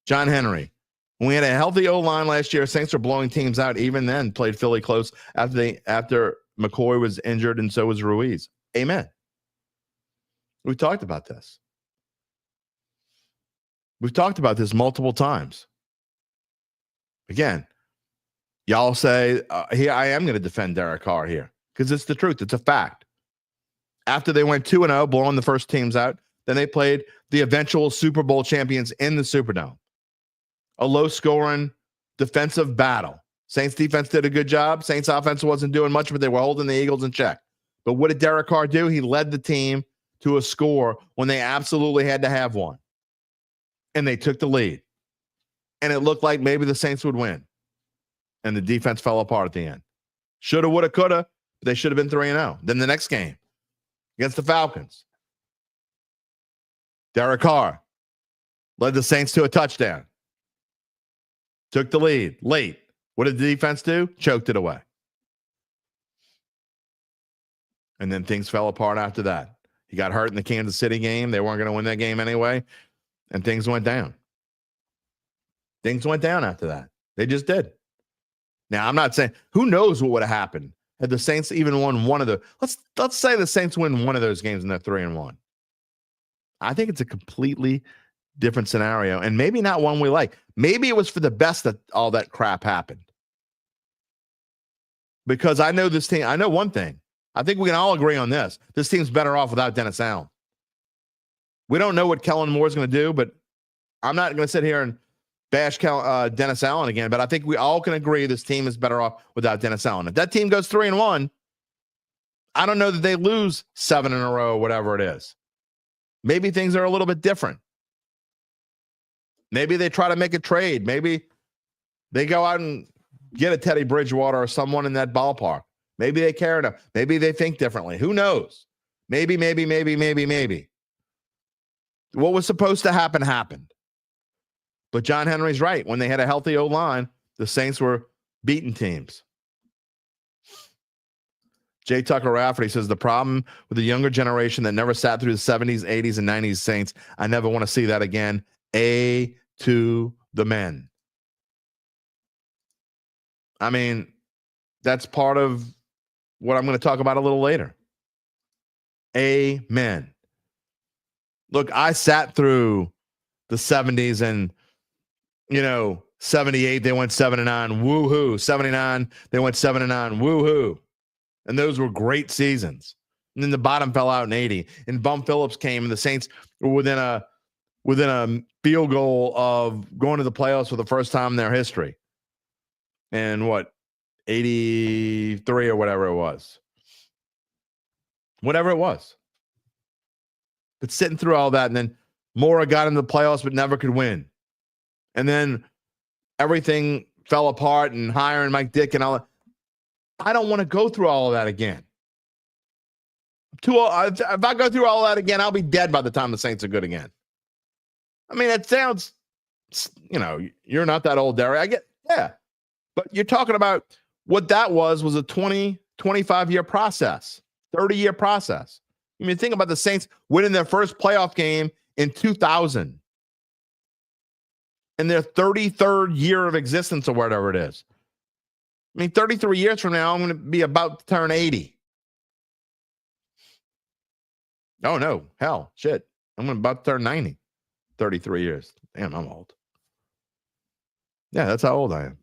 John Henry. When we had a healthy O-line last year, Saints were blowing teams out. Even then, played Philly close after McCoy was injured and so was Ruiz. Amen. We talked about this. We've talked about this multiple times. Again, y'all say, here I am going to defend Derek Carr here because it's the truth. It's a fact. After they went 2-0, blowing the first teams out, then they played the eventual Super Bowl champions in the Superdome. A low-scoring defensive battle. Saints defense did a good job. Saints offense wasn't doing much, but they were holding the Eagles in check. But what did Derek Carr do? He led the team to a score when they absolutely had to have one. And they took the lead. And it looked like maybe the Saints would win. And the defense fell apart at the end. Shoulda, woulda, coulda. They should have been 3-0. Then the next game against the Falcons, Derek Carr led the Saints to a touchdown. Took the lead late. What did the defense do? Choked it away. And then things fell apart after that. He got hurt in the Kansas City game. They weren't going to win that game anyway. And things went down. Things went down after that. They just did. Now, I'm not saying, who knows what would have happened had the Saints even won one of the, let's say the Saints win one of those games and they're 3-1. I think it's a completely different scenario, and maybe not one we like. Maybe it was for the best that all that crap happened. Because I know this team, I know one thing. I think we can all agree on this. This team's better off without Dennis Allen. We don't know what Kellen Moore's going to do, but I'm not going to sit here and bash Dennis Allen again, but I think we all can agree this team is better off without Dennis Allen. If that team goes 3-1, I don't know that they lose 7 in a row, whatever it is. Maybe things are a little bit different. Maybe they try to make a trade. Maybe they go out and get a Teddy Bridgewater or someone in that ballpark. Maybe they care enough. Maybe they think differently. Who knows? Maybe. What was supposed to happen happened. But John Henry's right. When they had a healthy O-line, the Saints were beating teams. Jay Tucker Rafferty says, the problem with the younger generation that never sat through the 70s, 80s, and 90s Saints, I never want to see that again. A to the men. I mean, that's part of what I'm going to talk about a little later. Amen. Look, I sat through the 70s and, 78, they went 7-9, woohoo. 79, they went 7-9, woohoo. And those were great seasons. And then the bottom fell out in 80. And Bum Phillips came, and the Saints were within a field goal of going to the playoffs for the first time in their history. And 83 or whatever it was. Whatever it was. But sitting through all that, and then Mora got into the playoffs but never could win. And then everything fell apart, and hiring Mike Dick and all that. I don't want to go through all of that again. If I go through all that again, I'll be dead by the time the Saints are good again. I mean, it sounds, you're not that old, Derry. I get, yeah. But you're talking about what that was a 20, 25-year process, 30-year process. I mean, think about the Saints winning their first playoff game in 2000. In their 33rd year of existence or whatever it is. I mean, 33 years from now, I'm going to be about to turn 80. Oh, no. Hell, shit. I'm about to turn 90. 33 years. Damn, I'm old. Yeah, that's how old I am.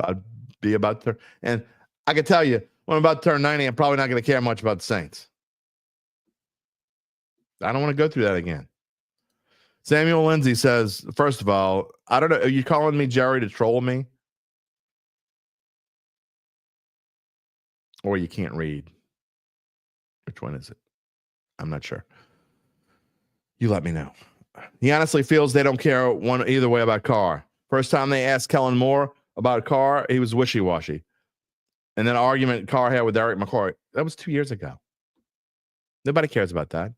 I'd be about to turn. And I can tell you, when I'm about to turn 90, I'm probably not going to care much about the Saints. I don't want to go through that again. Samuel Lindsay says, first of all, I don't know. Are you calling me Jerry to troll me? Or you can't read. Which one is it? I'm not sure. You let me know. He honestly feels they don't care either way about Carr. First time they asked Kellen Moore about Carr, he was wishy-washy. And then an argument Carr had with Eric McCoy. That was 2 years ago. Nobody cares about that.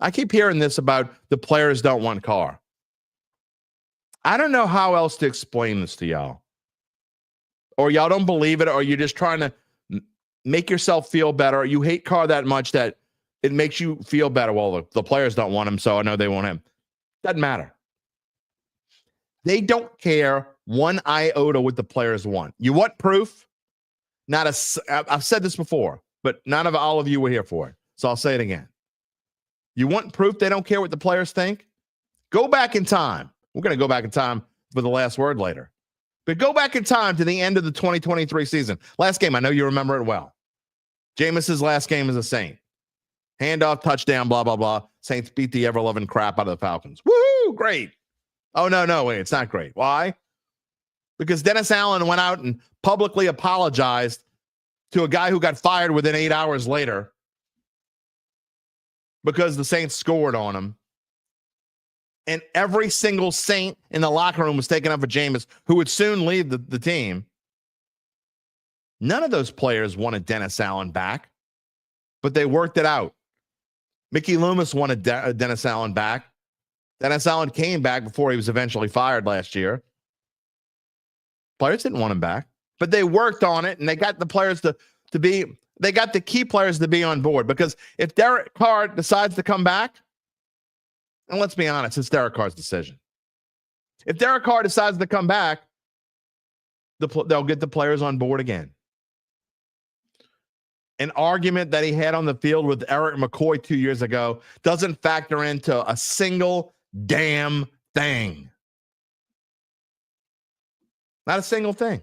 I keep hearing this about the players don't want Carr. I don't know how else to explain this to y'all. Or y'all don't believe it, or you're just trying to make yourself feel better. You hate Carr that much that it makes you feel better. Well, the players don't want him, so I know they want him. Doesn't matter. They don't care one iota what the players want. You want proof? I've said this before, but none of all of you were here for it. So I'll say it again. You want proof they don't care what the players think? Go back in time. We're going to go back in time for the last word later. But go back in time to the end of the 2023 season. Last game, I know you remember it well. Jameis's last game as a Saint. Handoff, touchdown, blah, blah, blah. Saints beat the ever-loving crap out of the Falcons. Woo, great. Oh, no, wait, it's not great. Why? Because Dennis Allen went out and publicly apologized to a guy who got fired within 8 hours later because the Saints scored on him. And every single Saint in the locker room was taking up for Jameis, who would soon leave the team. None of those players wanted Dennis Allen back, but they worked it out. Mickey Loomis wanted Dennis Allen back. Dennis Allen came back before he was eventually fired last year. Players didn't want him back, but they worked on it, and they got the players they got the key players to be on board. Because if Derek Carr decides to come back, and let's be honest, it's Derek Carr's decision. If Derek Carr decides to come back, they'll get the players on board again. An argument that he had on the field with Eric McCoy 2 years ago doesn't factor into a single damn thing. Not a single thing.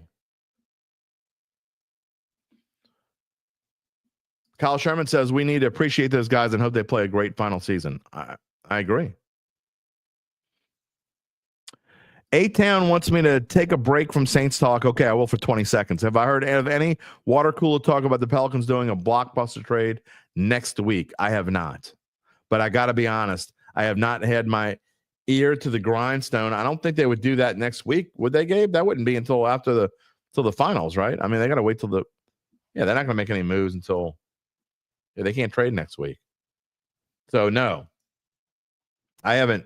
Kyle Sherman says we need to appreciate those guys and hope they play a great final season. I agree. A-Town wants me to take a break from Saints talk. Okay, I will for 20 seconds. Have I heard of any water cooler talk about the Pelicans doing a blockbuster trade next week? I have not. But I got to be honest, I have not had my ear to the grindstone. I don't think they would do that next week, would they, Gabe? That wouldn't be until after the finals, right? I mean, they got to wait till they're not going to make any moves until they can't trade next week. So, no, I haven't.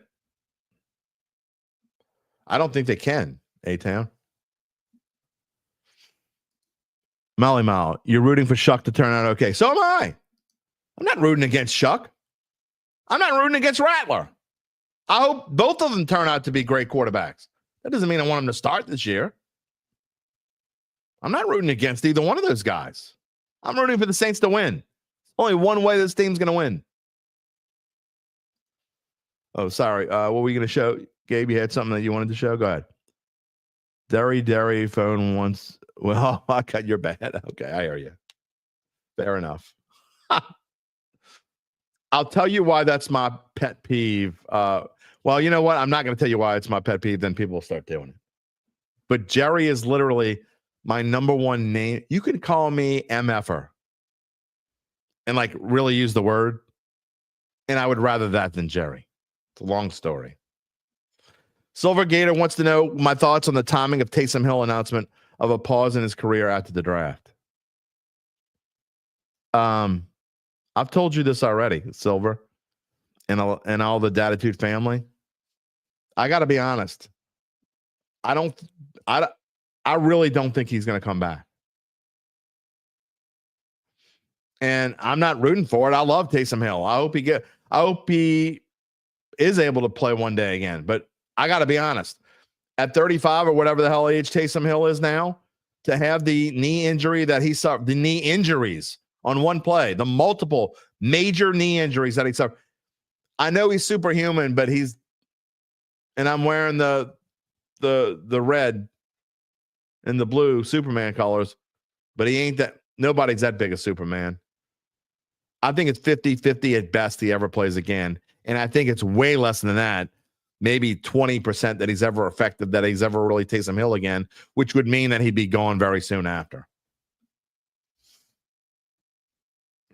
I don't think they can, A-Town. Molly Mall, you're rooting for Shuck to turn out okay. So am I. I'm not rooting against Shuck. I'm not rooting against Rattler. I hope both of them turn out to be great quarterbacks. That doesn't mean I want them to start this year. I'm not rooting against either one of those guys. I'm rooting for the Saints to win. Only one way this team's going to win. Oh, sorry. What were we going to show? Gabe, you had something that you wanted to show? Go ahead. Derry phone once. Well, I got your bad. Okay, I hear you. Fair enough. I'll tell you why that's my pet peeve. Well, you know what? I'm not going to tell you why it's my pet peeve. Then people will start doing it. But Jerry is literally my number one name. You can call me MFer and like really use the word. And I would rather that than Jerry. It's a long story. Silver Gator wants to know my thoughts on the timing of Taysom Hill announcement of a pause in his career after the draft. I've told you this already, Silver, and all the Dattitude family. I got to be honest. I really don't think he's going to come back. And I'm not rooting for it. I love Taysom Hill. I hope he is able to play one day again, but I got to be honest, at 35 or whatever the hell age Taysom Hill is now, to have the knee injury that he suffered, the knee injuries on one play, the multiple major knee injuries that he suffered. I know he's superhuman, but and I'm wearing the red and the blue Superman colors, but he ain't that. Nobody's that big a Superman. I think it's 50-50 at best he ever plays again. And I think it's way less than that. Maybe 20% that he's ever effective, that he's ever really Taysom Hill again, which would mean that he'd be gone very soon after.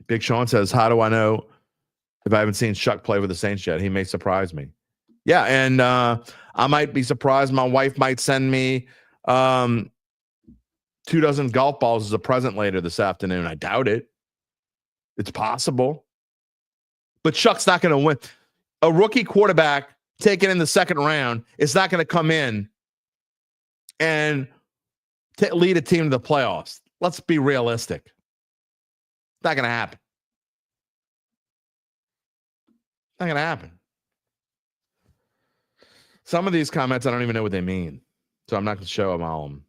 Big Sean says, how do I know if I haven't seen Shuck play with the Saints yet? He may surprise me. Yeah, and I might be surprised. My wife might send me 2 dozen golf balls as a present later this afternoon. I doubt it. It's possible. But Shuck's not going to win. A rookie quarterback taken in the second round is not going to come in and lead a team to the playoffs. Let's be realistic. It's not going to happen. Not going to happen. Some of these comments, I don't even know what they mean. So I'm not going to show them all of them.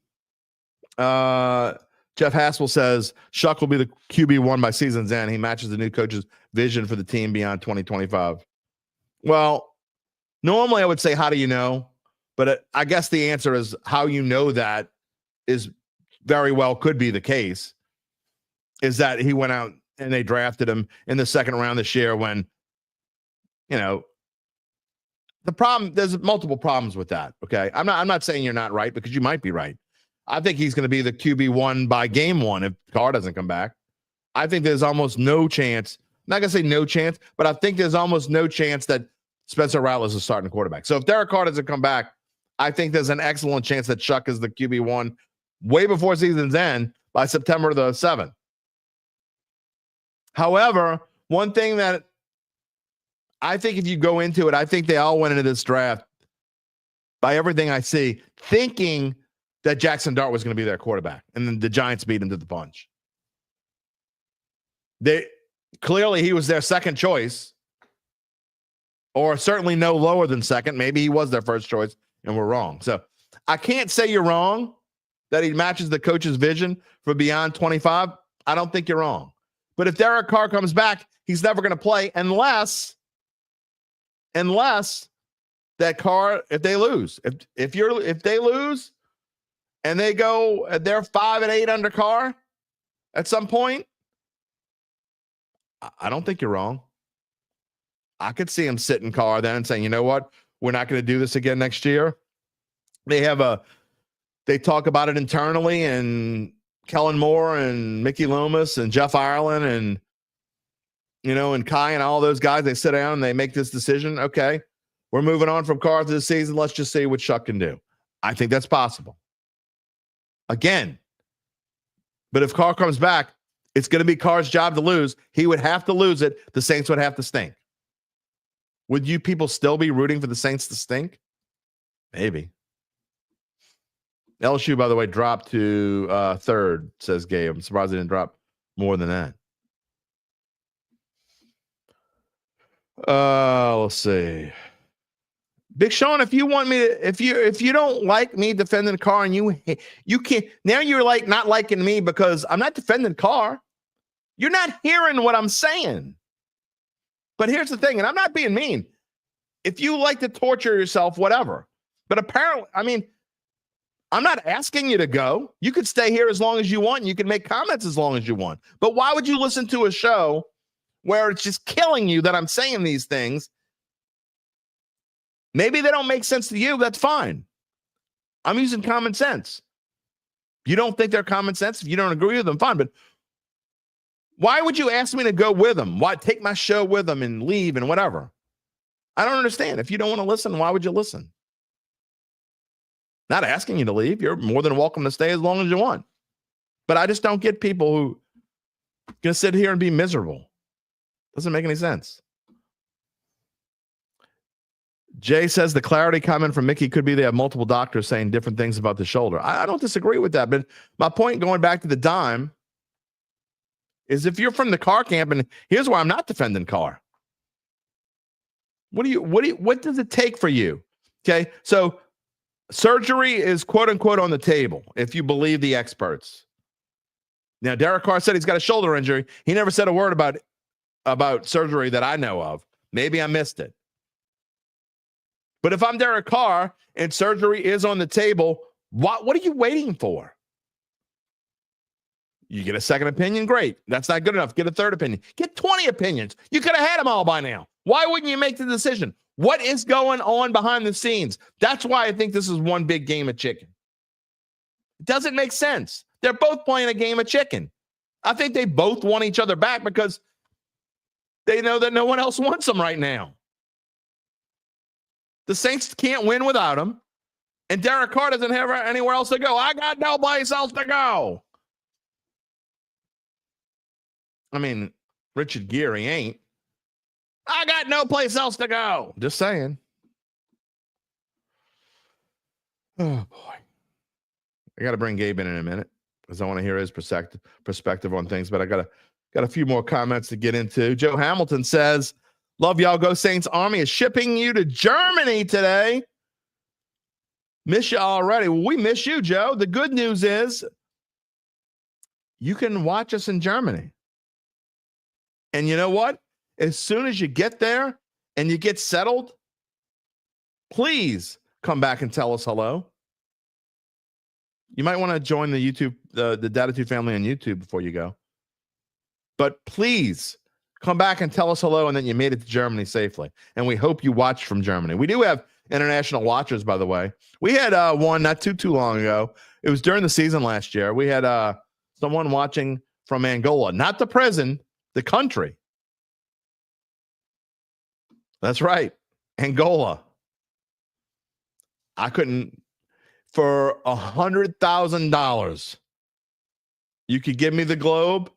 Jeff Haspel says, Shuck will be the QB1 by season's end. He matches the new coach's vision for the team beyond 2025. Well, normally I would say, how do you know? But I guess the answer is how you know that is very well could be the case, is that he went out and they drafted him in the second round this year when, the problem, there's multiple problems with that. Okay. I'm not saying you're not right, because you might be right. I think he's going to be the QB1 by game one if Carr doesn't come back. I think there's almost no chance. I'm not going to say no chance, but I think there's almost no chance that Spencer Rattler is a starting quarterback. So if Derek Carr doesn't come back, I think there's an excellent chance that Chuck is the QB1 way before season's end by September the 7th. However, one thing that I think if you go into it, I think they all went into this draft, by everything I see, thinking that Jackson Dart was going to be their quarterback, and then the Giants beat him to the punch. Clearly he was their second choice, or certainly no lower than second. Maybe he was their first choice, and we're wrong. So I can't say you're wrong that he matches the coach's vision for beyond 25. I don't think you're wrong. But if Derek Carr comes back, he's never going to play unless that Carr, if they lose, if they lose and they're 5-8 under Carr at some point, I don't think you're wrong. I could see him sitting Carr then and saying, you know what, we're not going to do this again next year. They talk about it internally, and Kellen Moore and Mickey Loomis and Jeff Ireland and and Kai and all those guys, they sit down and they make this decision. Okay, we're moving on from Carr this season. Let's just see what Chuck can do. I think that's possible. Again, but if Carr comes back, it's going to be Carr's job to lose. He would have to lose it. The Saints would have to stink. Would you people still be rooting for the Saints to stink? Maybe. LSU, by the way, dropped to third, says Gabe. I'm surprised they didn't drop more than that. Let's see. Big Sean, if you want me to, if you don't like me defending Carr, and you can't, now you're like not liking me because I'm not defending Carr. You're not hearing what I'm saying. But here's the thing, and I'm not being mean. If you like to torture yourself, whatever. But apparently, I'm not asking you to go. You could stay here as long as you want, and you can make comments as long as you want. But why would you listen to a show where it's just killing you that I'm saying these things? Maybe they don't make sense to you. That's fine. I'm using common sense. You don't think they're common sense? If you don't agree with them, fine. But why would you ask me to go with them? Why take my show with them and leave and whatever? I don't understand. If you don't want to listen, why would you listen? Not asking you to leave. You're more than welcome to stay as long as you want. But I just don't get people who are going to sit here and be miserable. Doesn't make any sense. Jay says the clarity comment from Mickey could be they have multiple doctors saying different things about the shoulder. I don't disagree with that. But my point, going back to the dime, is if you're from the Carr camp, and here's why I'm not defending Carr. What does it take for you? Okay. So surgery is quote unquote on the table, if you believe the experts. Now, Derek Carr said he's got a shoulder injury. He never said a word about surgery that I know of. Maybe I missed it. But if I'm Derek Carr and surgery is on the table, what are you waiting for? You get a second opinion? Great. That's not good enough. Get a third opinion. Get 20 opinions. You could have had them all by now. Why wouldn't you make the decision? What is going on behind the scenes? That's why I think this is one big game of chicken. It doesn't make sense. They're both playing a game of chicken. I think they both want each other back because they know that no one else wants them right now. The Saints can't win without him, and Derek Carr doesn't have anywhere else to go. I got no place else to go. Richard Gere ain't. I got no place else to go. Just saying. Oh, boy. I got to bring Gabe in a minute because I want to hear his perspective on things, but I got a few more comments to get into. Joe Hamilton says, love y'all. Go Saints. Army is shipping you to Germany today. Miss you already. Well, we miss you, Joe. The good news is you can watch us in Germany. And you know what? As soon as you get there and you get settled, please come back and tell us hello. You might want to join the YouTube, the Dattitude family on YouTube before you go. But please come back and tell us hello and that you made it to Germany safely. And we hope you watched from Germany. We do have international watchers, by the way. We had one not too long ago. It was during the season last year. We had someone watching from Angola, not the prison, the country. That's right, Angola. I couldn't, for $100,000, you could give me the globe,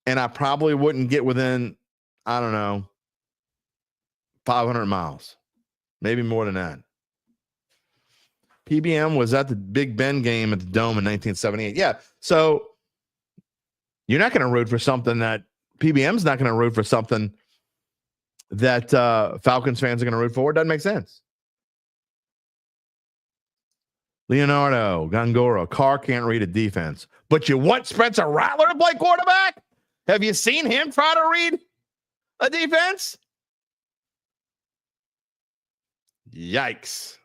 and I probably wouldn't get within, I don't know, 500 miles, maybe more than that. PBM was at the Big Ben game at the Dome in 1978. Yeah, so you're not going to root for something that PBM's not going to root for something that Falcons fans are going to root for. It doesn't make sense. Leonardo Gongora, Carr can't read a defense, but you want Spencer Rattler to play quarterback? Have you seen him try to read a defense? Yikes.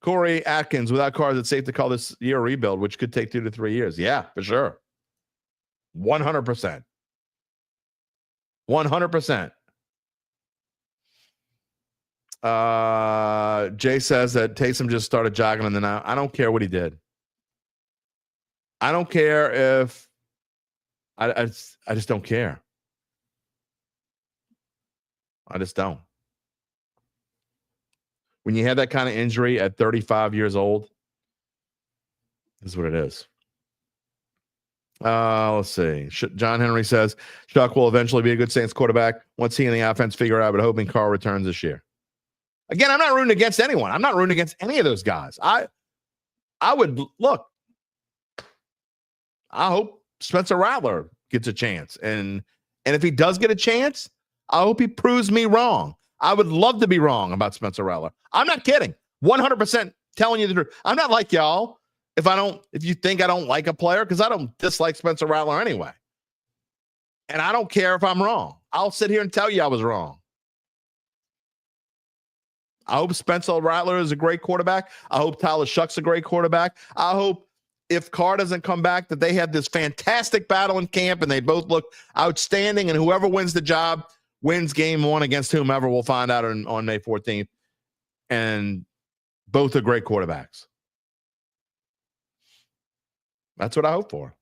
Corey Atkins, without Carr, it's safe to call this year a rebuild, which could take 2 to 3 years. Yeah, for sure. 100%. 100%. Jay says that Taysom just started jogging in the now. I don't care what he did. I don't care if I just don't care. I just don't. When you have that kind of injury at 35 years old, this is what it is. Let's see. John Henry says Chuck will eventually be a good Saints quarterback once he and the offense figure out, but hoping Carr returns this year. Again, I'm not rooting against anyone. I'm not rooting against any of those guys. I would look. I hope Spencer Rattler gets a chance, and if he does get a chance, I hope he proves me wrong. I would love to be wrong about Spencer Rattler. I'm not kidding. 100% telling you the truth. I'm not like y'all. If you think I don't like a player, because I don't dislike Spencer Rattler anyway. And I don't care if I'm wrong. I'll sit here and tell you I was wrong. I hope Spencer Rattler is a great quarterback. I hope Tyler Shuck's a great quarterback. I hope if Carr doesn't come back, that they have this fantastic battle in camp and they both look outstanding, and whoever wins the job wins game one against whomever. We'll find out on May 14th. And both are great quarterbacks. That's what I hope for.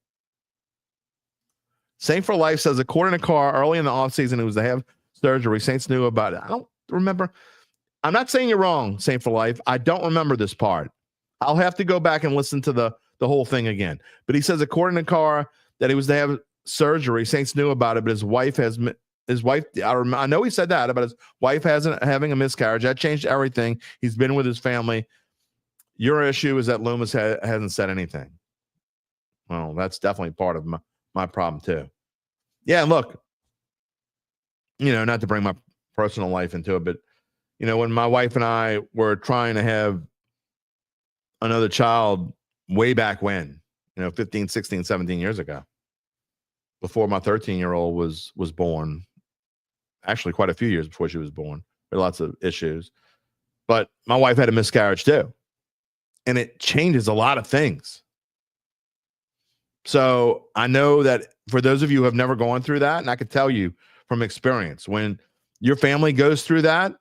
Saint for Life says, according to Carr, early in the offseason, it was to have surgery. Saints knew about it. I don't remember. I'm not saying you're wrong, Saint for Life. I don't remember this part. I'll have to go back and listen to the whole thing again. But he says, according to Carr, that he was to have surgery. Saints knew about it, but his wife, I know he said that, but his wife having a miscarriage. That changed everything. He's been with his family. Your issue is that Loomis hasn't said anything. Well, that's definitely part of my problem too. Yeah, and look, not to bring my personal life into it, but when my wife and I were trying to have another child way back when, 15, 16, 17 years ago, before my 13-year-old was born, actually quite a few years before she was born, there were lots of issues, but my wife had a miscarriage too. And it changes a lot of things. So I know that for those of you who have never gone through that, and I could tell you from experience, when your family goes through that,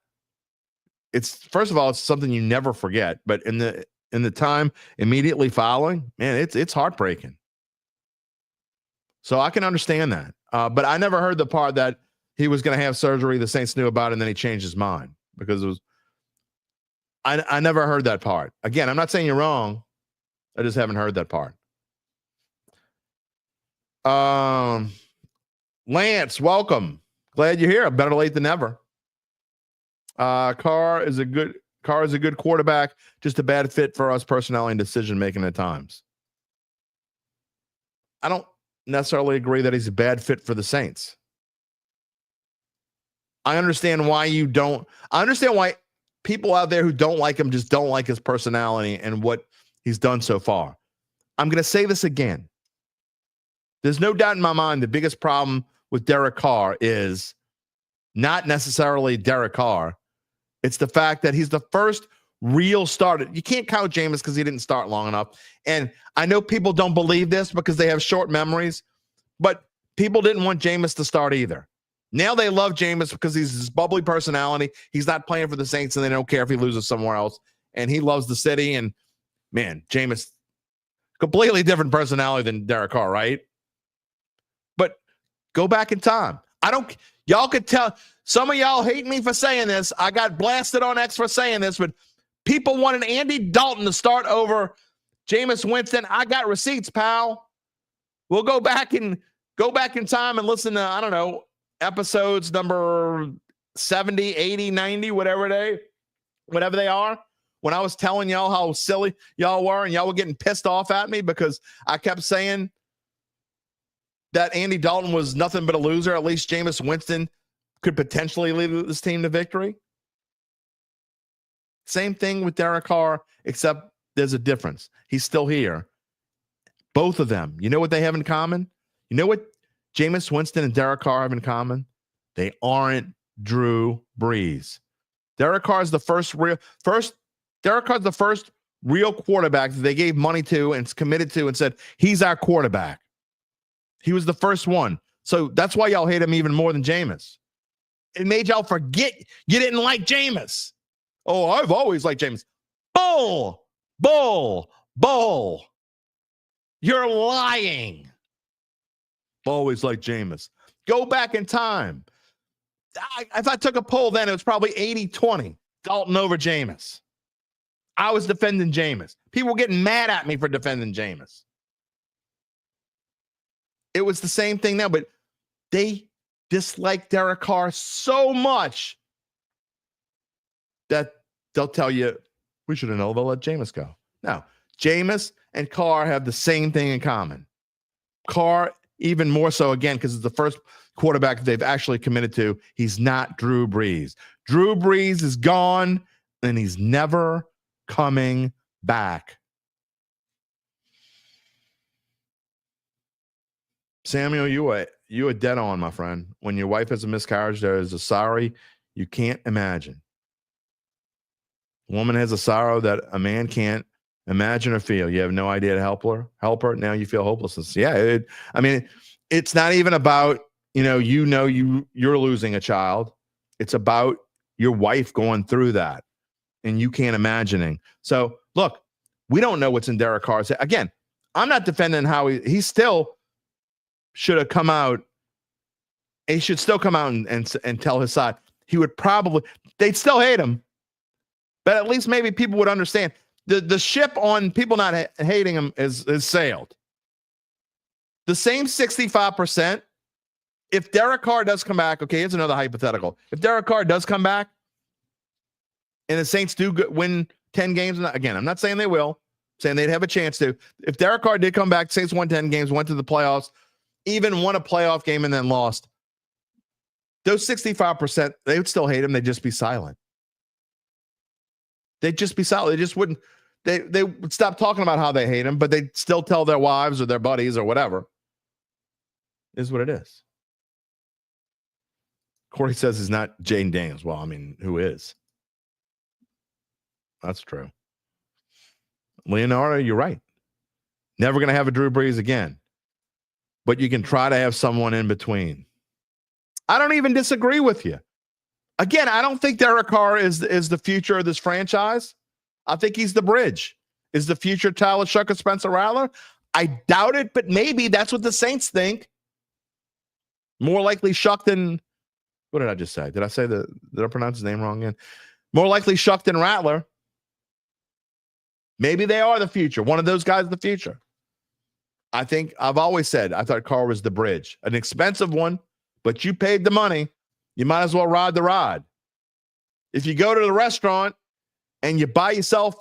it's, first of all, it's something you never forget. But in the time immediately following, man, it's heartbreaking. So I can understand that. But I never heard the part that he was going to have surgery, the Saints knew about it, and then he changed his mind, because it was, I never heard that part. Again, I'm not saying you're wrong. I just haven't heard that part. Lance, welcome. Glad you're here. Better late than never. Carr is a good quarterback, just a bad fit for us personnel and decision making at times. I don't necessarily agree that he's a bad fit for the Saints. I understand why people out there who don't like him just don't like his personality and what he's done so far. I'm going to say this again. There's no doubt in my mind the biggest problem with Derek Carr is not necessarily Derek Carr. It's the fact that he's the first real starter. You can't count Jameis because he didn't start long enough. And I know people don't believe this because they have short memories, but people didn't want Jameis to start either. Now they love Jameis because he's his bubbly personality. He's not playing for the Saints, and they don't care if he loses somewhere else. And he loves the city. And, man, Jameis, completely different personality than Derek Carr, right? But go back in time. Y'all could tell. Some of y'all hate me for saying this. I got blasted on X for saying this, but people wanted Andy Dalton to start over Jameis Winston. I got receipts, pal. We'll go back in time and listen to, I don't know, episodes number 70, 80, 90, whatever they are. When I was telling y'all how silly y'all were and y'all were getting pissed off at me because I kept saying that Andy Dalton was nothing but a loser. At least Jameis Winston could potentially lead this team to victory. Same thing with Derek Carr, except there's a difference. He's still here. Both of them. You know what they have in common? You know what Jameis Winston and Derek Carr have in common? They aren't Drew Brees. Derek Carr is the first real quarterback that they gave money to and committed to and said, he's our quarterback. He was the first one. So that's why y'all hate him even more than Jameis. It made y'all forget you didn't like Jameis. Oh, I've always liked Jameis. Bull. You're lying. Always liked Jameis. Go back in time. If I took a poll then, it was probably 80-20. Dalton over Jameis. I was defending Jameis. People were getting mad at me for defending Jameis. It was the same thing now, but they dislike Derek Carr so much that they'll tell you, we should have never let Jameis go. No, Jameis and Carr have the same thing in common. Carr, even more so, again, because it's the first quarterback they've actually committed to. He's not Drew Brees. Drew Brees is gone, and he's never coming back. Samuel, you are dead on, my friend. When your wife has a miscarriage, there is a sorry you can't imagine. A woman has a sorrow that a man can't imagine or feel. You have no idea to help her. Now you feel hopelessness. Yeah, it's not even about, you're losing a child. It's about your wife going through that and you can't imagining. So look, we don't know what's in Derek Carr's head. Again, I'm not defending how he still should have come out. He should still come out and tell his side. They'd still hate him, but at least maybe people would understand. The ship on people not hating him is sailed. The same 65%, if Derek Carr does come back, okay, here's another hypothetical. If Derek Carr does come back and the Saints do win 10 games, again, I'm not saying they will, I'm saying they'd have a chance to. If Derek Carr did come back, Saints won 10 games, went to the playoffs, even won a playoff game and then lost, those 65%, they would still hate him. They'd just be silent. They'd just be silent. They just wouldn't. They would stop talking about how they hate him, but they'd still tell their wives or their buddies or whatever. It is what it is. Corey says he's not Jaden Daniels. Well, I mean, who is? That's true. Leonardo, you're right. Never going to have a Drew Brees again. But you can try to have someone in between. I don't even disagree with you. Again, I don't think Derek Carr is the future of this franchise. I think he's the bridge. Is the future Tyler Shucker, Spencer Rattler? I doubt it, but maybe that's what the Saints think. More likely Shuck than, what did I just say? Did I pronounce his name wrong again? More likely Shuck than Rattler. Maybe they are the future. One of those guys is the future. I think I've always said I thought Carr was the bridge. An expensive one, but you paid the money. You might as well ride the ride. If you go to the restaurant and you buy yourself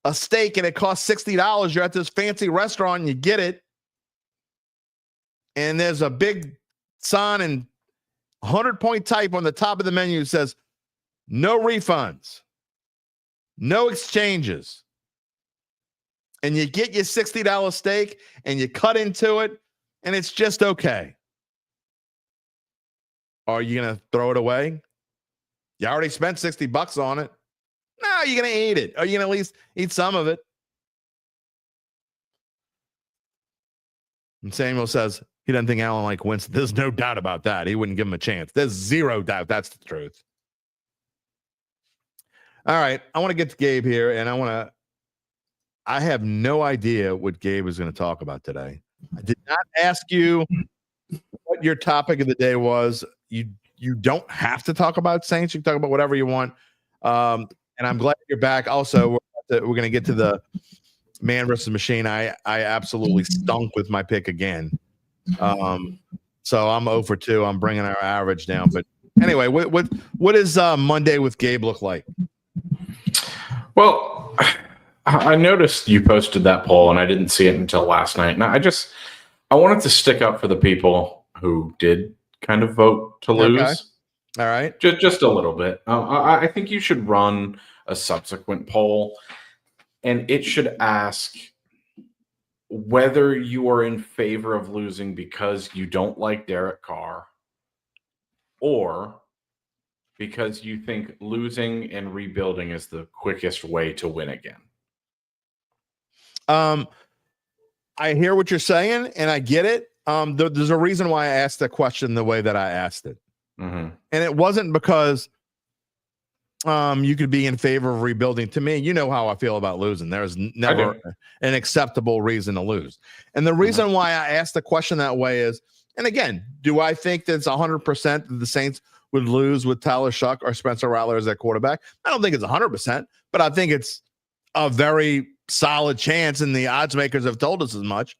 a steak and it costs $60, you're at this fancy restaurant and you get it, and there's a big sign and 100-point type on the top of the menu that says, no refunds, no exchanges. And you get your $60 steak and you cut into it and it's just okay. Are you going to throw it away? You already spent $60 on it. No, you're going to eat it. Or you're going to at least eat some of it. And Samuel says he doesn't think Allen like Winston. There's no doubt about that. He wouldn't give him a chance. There's zero doubt. That's the truth. All right. I want to get to Gabe here, and I have no idea what Gabe is going to talk about today. I did not ask you what your topic of the day was. You don't have to talk about Saints. You can talk about whatever you want. And I'm glad you're back. Also, we're going to get to the man versus machine. I absolutely stunk with my pick again. So I'm 0 for 2. I'm bringing our average down. But anyway, what does Monday with Gabe look like? Well, I noticed you posted that poll, and I didn't see it until last night. And I wanted to stick up for the people who did kind of vote to lose. Okay. All right. Just a little bit. I think you should run a subsequent poll, and it should ask whether you are in favor of losing because you don't like Derek Carr or because you think losing and rebuilding is the quickest way to win again. I hear what you're saying, and I get it. There's a reason why I asked the question the way that I asked it. Mm-hmm. And it wasn't because you could be in favor of rebuilding. To me, you know how I feel about losing. There's never an acceptable reason to lose. And the reason why I asked the question that way is, and again, do I think that it's 100% that the Saints would lose with Tyler Shuck or Spencer Rattler as their quarterback? I don't think it's 100%, but I think it's a very solid chance, and the odds makers have told us as much.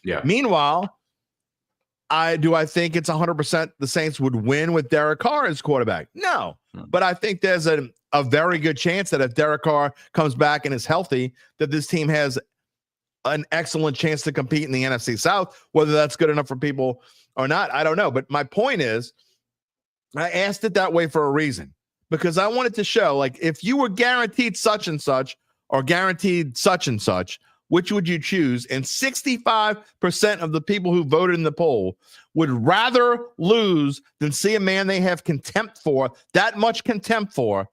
Yeah. Meanwhile, do I think it's 100% the Saints would win with Derek Carr as quarterback? No, but I think there's a very good chance that if Derek Carr comes back and is healthy, that this team has an excellent chance to compete in the NFC South. Whether that's good enough for people or not, I don't know. But my point is, I asked it that way for a reason, because I wanted to show, like, if you were guaranteed such and such or guaranteed such and such, which would you choose? And 65% of the people who voted in the poll would rather lose than see a man they have contempt for, that much contempt for.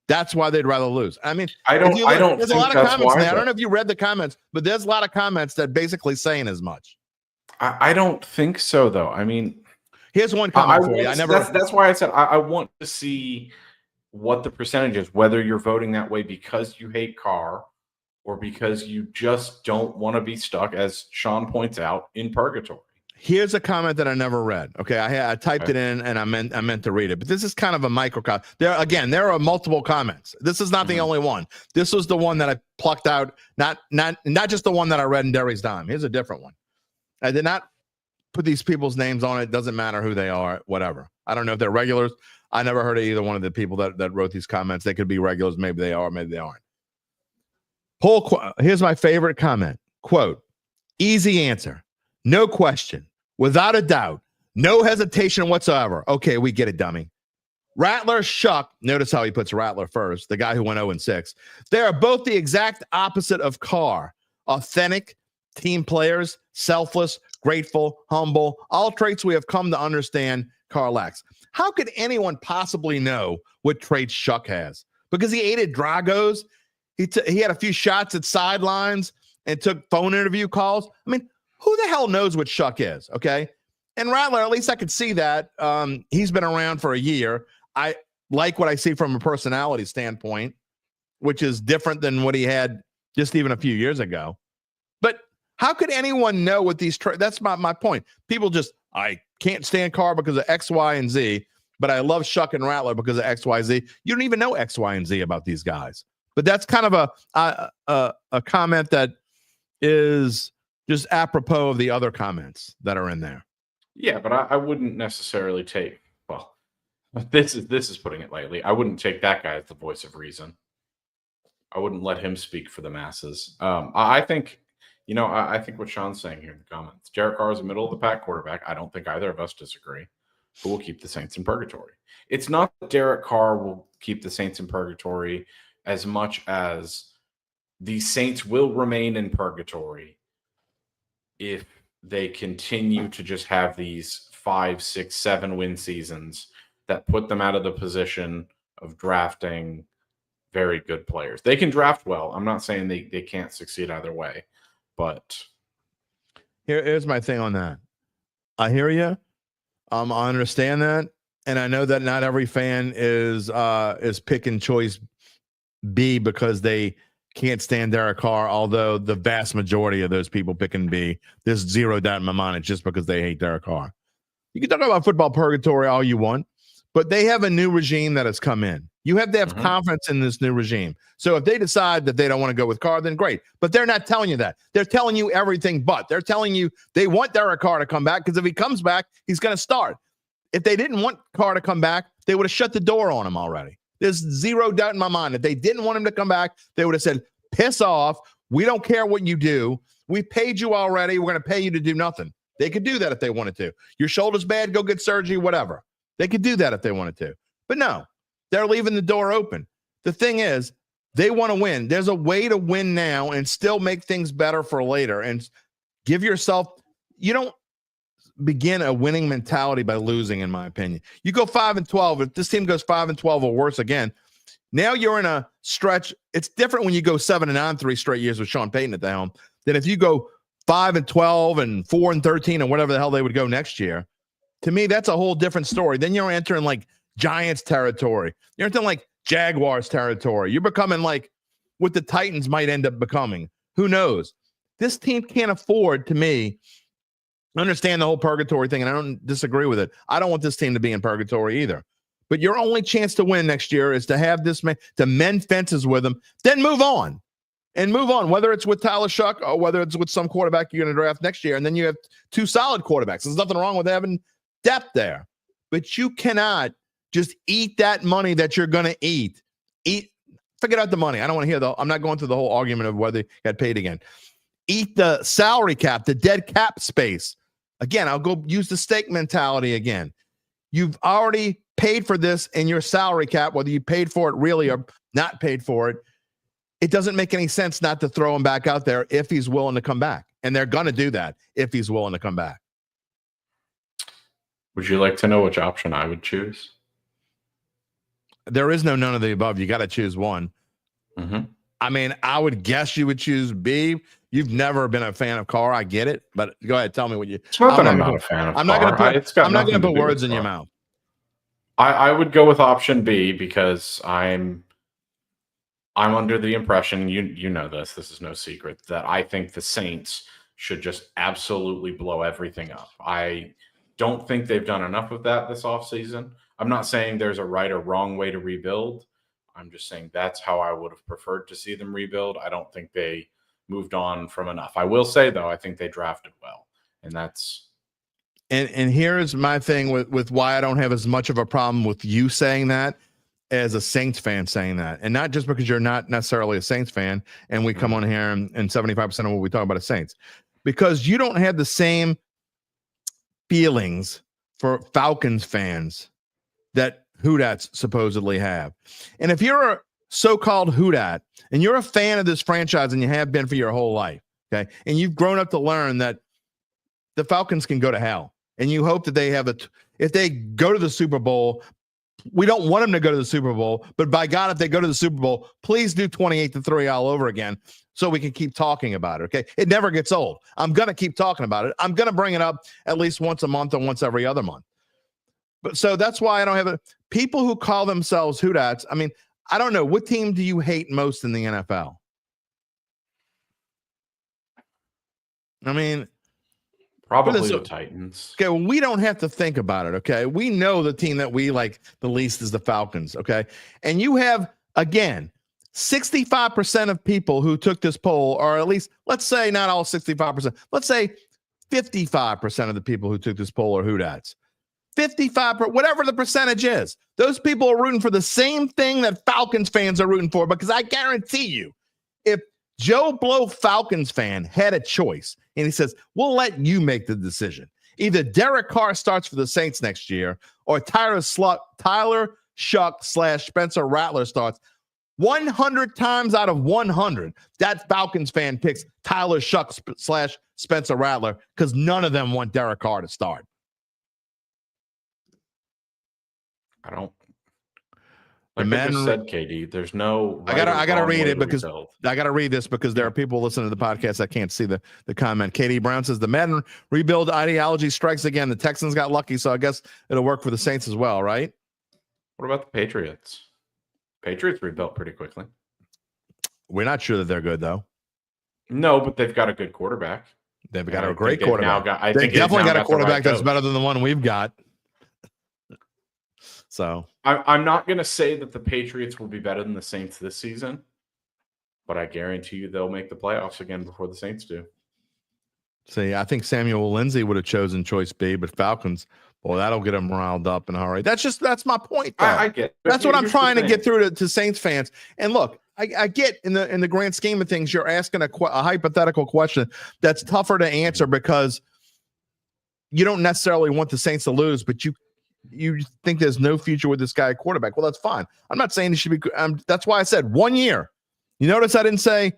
That's why they'd rather lose. I mean, I don't there's think a lot of that's comments why, there. I don't know if you read the comments, but there's a lot of comments that basically saying as much. I don't think so, though. I mean, here's one comment for you. That's why I said I want to see what the percentage is, whether you're voting that way because you hate Carr or because you just don't want to be stuck, as Sean points out, in purgatory. Here's a comment that I never read. Okay, I typed it in and I meant to read it, but this is kind of a microcosm. There are multiple comments. This is not the only one. This was the one that I plucked out, not just the one that I read in Derry's Dime. Here's a different one. I did not put these people's names on it. Doesn't matter who they are, whatever. I don't know if they're regulars. I never heard of either one of the people that wrote these comments. They could be regulars. Maybe they are, maybe they aren't. Here's my favorite comment. Quote, easy answer. No question. Without a doubt. No hesitation whatsoever. Okay, we get it, dummy. Rattler, Shuck. Notice how he puts Rattler first, the guy who went 0-6. They are both the exact opposite of Carr. Authentic, team players, selfless, grateful, humble, all traits we have come to understand Carr lacks. How could anyone possibly know what traits Shuck has? Because he ate at Drago's. He had a few shots at sidelines and took phone interview calls. I mean, who the hell knows what Shuck is, okay? And Rattler, at least I could see that. He's been around for a year. I like what I see from a personality standpoint, which is different than what he had just even a few years ago. But how could anyone know what these that's my point. People just, I can't stand Carr because of X, Y, and Z, but I love Shuck and Rattler because of X, Y, Z. You don't even know X, Y, and Z about these guys. But that's kind of a comment that is just apropos of the other comments that are in there. Yeah, but I wouldn't necessarily take, well, this is putting it lightly. I wouldn't take that guy as the voice of reason. I wouldn't let him speak for the masses. I think what Sean's saying here in the comments. Derek Carr is a middle of the pack quarterback. I don't think either of us disagree, but we'll keep the Saints in purgatory. It's not that Derek Carr will keep the Saints in purgatory as much as the Saints will remain in purgatory if they continue to just have these 5, 6, 7 win seasons that put them out of the position of drafting very good players. They can draft well. I'm not saying they can't succeed either way, but here's my thing on that. I hear you. I understand that, and I know that not every fan is picking choice B because they can't stand Derek Carr, although the vast majority of those people picking B, there's zero doubt in my mind it's just because they hate Derek Carr. You can talk about football purgatory all you want, but they have a new regime that has come in. You have to have confidence in this new regime. So if they decide that they don't want to go with Carr, then great. But they're not telling you that. They're telling you everything but. They're telling you they want Derek Carr to come back because if he comes back, he's going to start. If they didn't want Carr to come back, they would have shut the door on him already. There's zero doubt in my mind. If they didn't want him to come back, they would have said, piss off. We don't care what you do. We paid you already. We're going to pay you to do nothing. They could do that if they wanted to. Your shoulder's bad, go get surgery, whatever. They could do that if they wanted to. But no, they're leaving the door open. The thing is, they want to win. There's a way to win now and still make things better for later. And give yourself, you don't begin a winning mentality by losing, in my opinion. You go 5-12. If this team goes 5-12 or worse again, now you're in a stretch. It's different when you go 7-9 3 straight years with Sean Payton at the helm than if you go 5-12 and 4-13 and whatever the hell they would go next year. To me, that's a whole different story. Then you're entering like Giants territory. You're entering like Jaguars territory. You're becoming like what the Titans might end up becoming. Who knows? This team can't afford, to me, understand the whole purgatory thing, and I don't disagree with it. I don't want this team to be in purgatory either. But your only chance to win next year is to have this man, to mend fences with him, then move on. And move on, whether it's with Tyler Shuck or whether it's with some quarterback you're going to draft next year. And then you have two solid quarterbacks. There's nothing wrong with having depth there. But you cannot just eat that money that you're going to eat. Forget out the money. I don't want to hear I'm not going through the whole argument of whether he got paid again. Eat the salary cap, the dead cap space. Again, I'll go use the steak mentality again. You've already paid for this in your salary cap, whether you paid for it really or not paid for it. It doesn't make any sense not to throw him back out there if he's willing to come back. And they're going to do that if he's willing to come back. Would you like to know which option I would choose? There is no none of the above. You got to choose one. I mean, I would guess you would choose B. You've never been a fan of Carr. I get it. But go ahead. Tell me what you. It's not that I'm not a fan of Carr. I'm not going to put words in your mouth. I would go with option B because I'm under the impression, you know this is no secret, that I think the Saints should just absolutely blow everything up. I don't think they've done enough of that this offseason. I'm not saying there's a right or wrong way to rebuild. I'm just saying that's how I would have preferred to see them rebuild. I don't think they moved on from enough. I will say, though, I think they drafted well. And that's... And here's my thing with why I don't have as much of a problem with you saying that as a Saints fan saying that. And not just because you're not necessarily a Saints fan, and we come on here and 75% of what we talk about is Saints. Because you don't have the same feelings for Falcons fans that Houdats supposedly have. And if you're a so-called Houdat, and you're a fan of this franchise, and you have been for your whole life, okay, and you've grown up to learn that the Falcons can go to hell, and you hope that they have if they go to the Super Bowl, we don't want them to go to the Super Bowl, but by God, if they go to the Super Bowl, please do 28-3 all over again so we can keep talking about it, okay? It never gets old. I'm going to keep talking about it. I'm going to bring it up at least once a month or once every other month. But so that's why I don't have people who call themselves Houdats. I mean, I don't know. What team do you hate most in the NFL? I mean, probably the Titans. Okay, well, we don't have to think about it, okay? We know the team that we like the least is the Falcons, okay? And you have, again, 65% of people who took this poll, or at least, let's say not all 65%, let's say 55% of the people who took this poll are Houdats. 55%, whatever the percentage is, those people are rooting for the same thing that Falcons fans are rooting for, because I guarantee you, if Joe Blow Falcons fan had a choice and he says, we'll let you make the decision. Either Derek Carr starts for the Saints next year or Tyler Shuck / Spencer Rattler starts. 100 times out of 100, that Falcons fan picks Tyler Shuck / Spencer Rattler because none of them want Derek Carr to start. I don't. Like I just said, KD, there's no I gotta read it because rebuild. I gotta read this because there are people listening to the podcast that can't see the comment. KD Brown says the Madden rebuild ideology strikes again. The Texans got lucky, so I guess it'll work for the Saints as well, right? What about the Patriots? Patriots rebuilt pretty quickly. We're not sure that they're good though. No, but they've got a good quarterback. They've got a great quarterback. They think definitely got a quarterback that's coach. better than the one we've got. So I'm not going to say that the Patriots will be better than the Saints this season, but I guarantee you they'll make the playoffs again before the Saints do. See, I think Samuel Lindsay would have chosen choice B, but Falcons, well, that'll get them riled up and all right. That's my point, though. I get. That's what I'm trying to get through to Saints fans. And look, I get in the grand scheme of things, you're asking a hypothetical question that's tougher to answer because you don't necessarily want the Saints to lose, but you think there's no future with this guy at quarterback. Well, that's fine. I'm not saying he should be. That's why I said 1 year. You notice I didn't say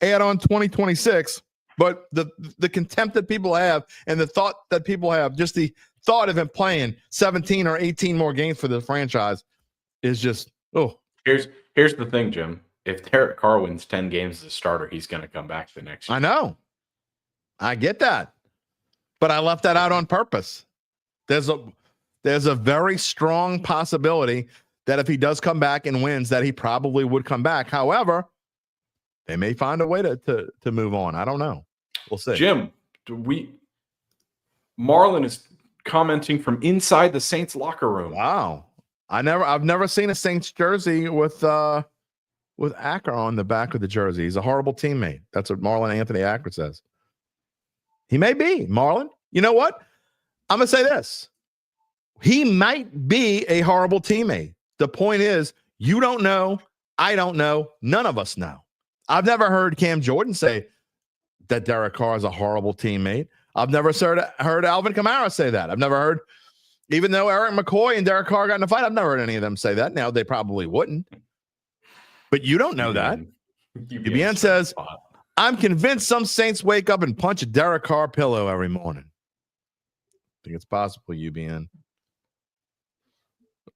add on 2026, but the contempt that people have and the thought that people have, just the thought of him playing 17 or 18 more games for the franchise is just, oh. Here's the thing, Jim. If Derek Carr wins 10 games as a starter, he's going to come back the next year. I know. I get that. But I left that out on purpose. There's a very strong possibility that if he does come back and wins, that he probably would come back. However, they may find a way to move on. I don't know. We'll see. Jim, Marlon is commenting from inside the Saints locker room. Wow. I've never seen a Saints jersey with Acker on the back of the jersey. He's a horrible teammate. That's what Marlon Anthony Acker says. He may be, Marlon. You know what? I'm going to say this. He might be a horrible teammate. The point is, you don't know. I don't know. None of us know. I've never heard Cam Jordan say that Derek Carr is a horrible teammate. I've never heard Alvin Kamara say that. I've never heard, even though Eric McCoy and Derek Carr got in a fight, I've never heard any of them say that. Now, they probably wouldn't. But you don't know that. UBN says, I'm convinced some Saints wake up and punch a Derek Carr pillow every morning. I think it's possible, UBN.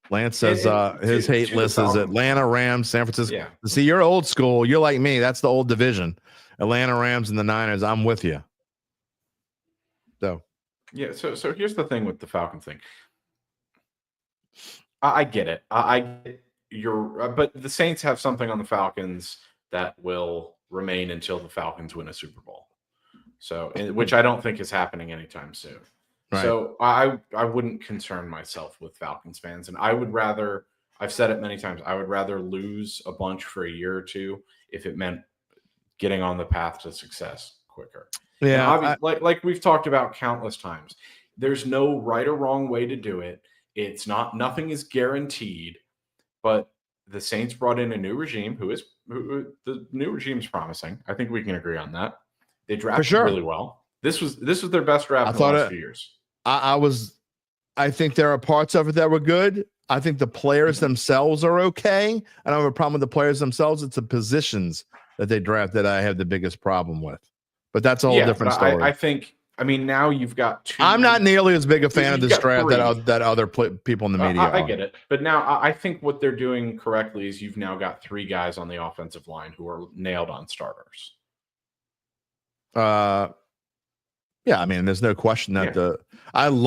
Lance says his hate list is Atlanta, Rams, San Francisco. Yeah. See, you're old school. You're like me. That's the old division. Atlanta, Rams, and the Niners. I'm with you. So here's the thing with the Falcons thing. I get it. I get but the Saints have something on the Falcons that will remain until the Falcons win a Super Bowl. So, which I don't think is happening anytime soon. Right. So I wouldn't concern myself with Falcons fans, and I would rather, I've said it many times, I would rather lose a bunch for a year or two if it meant getting on the path to success quicker. Yeah, like we've talked about countless times, there's no right or wrong way to do it. It's nothing is guaranteed, but the Saints brought in a new regime who the new regime's promising. I think we can agree on that. They drafted really well. This was their best draft in the last few years. I think there are parts of it that were good. I think the players themselves are okay. I don't have a problem with the players themselves. It's the positions that they draft that I have the biggest problem with. But that's a whole different story. I think, now you've got two. I'm not nearly as big a fan of this draft that other people in the media I get it. But now I think what they're doing correctly is you've now got 3 guys on the offensive line who are nailed on starters. Yeah, there's no question that I'm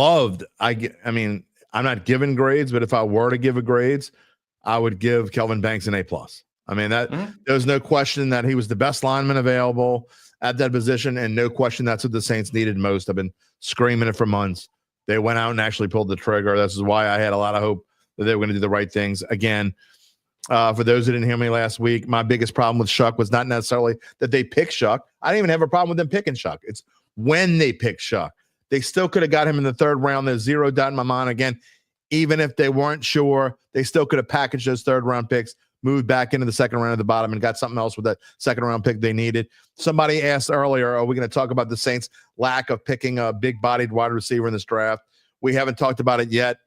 not giving grades, but if I were to give grades, I would give Kelvin Banks an A+. There's no question that he was the best lineman available at that position, and no question that's what the Saints needed most. I've been screaming it for months. They went out and actually pulled the trigger. This is why I had a lot of hope that they were going to do the right things. Again, for those who didn't hear me last week, my biggest problem with Shuck was not necessarily that they picked Shuck. I didn't even have a problem with them picking Shuck. It's when they picked Shuck. They still could have got him in the 3rd round. There's 0 doubt in my mind. Again, even if they weren't sure, they still could have packaged those 3rd round picks, moved back into the 2nd round at the bottom, and got something else with that 2nd round pick they needed. Somebody asked earlier, are we going to talk about the Saints' lack of picking a big-bodied wide receiver in this draft? We haven't talked about it yet.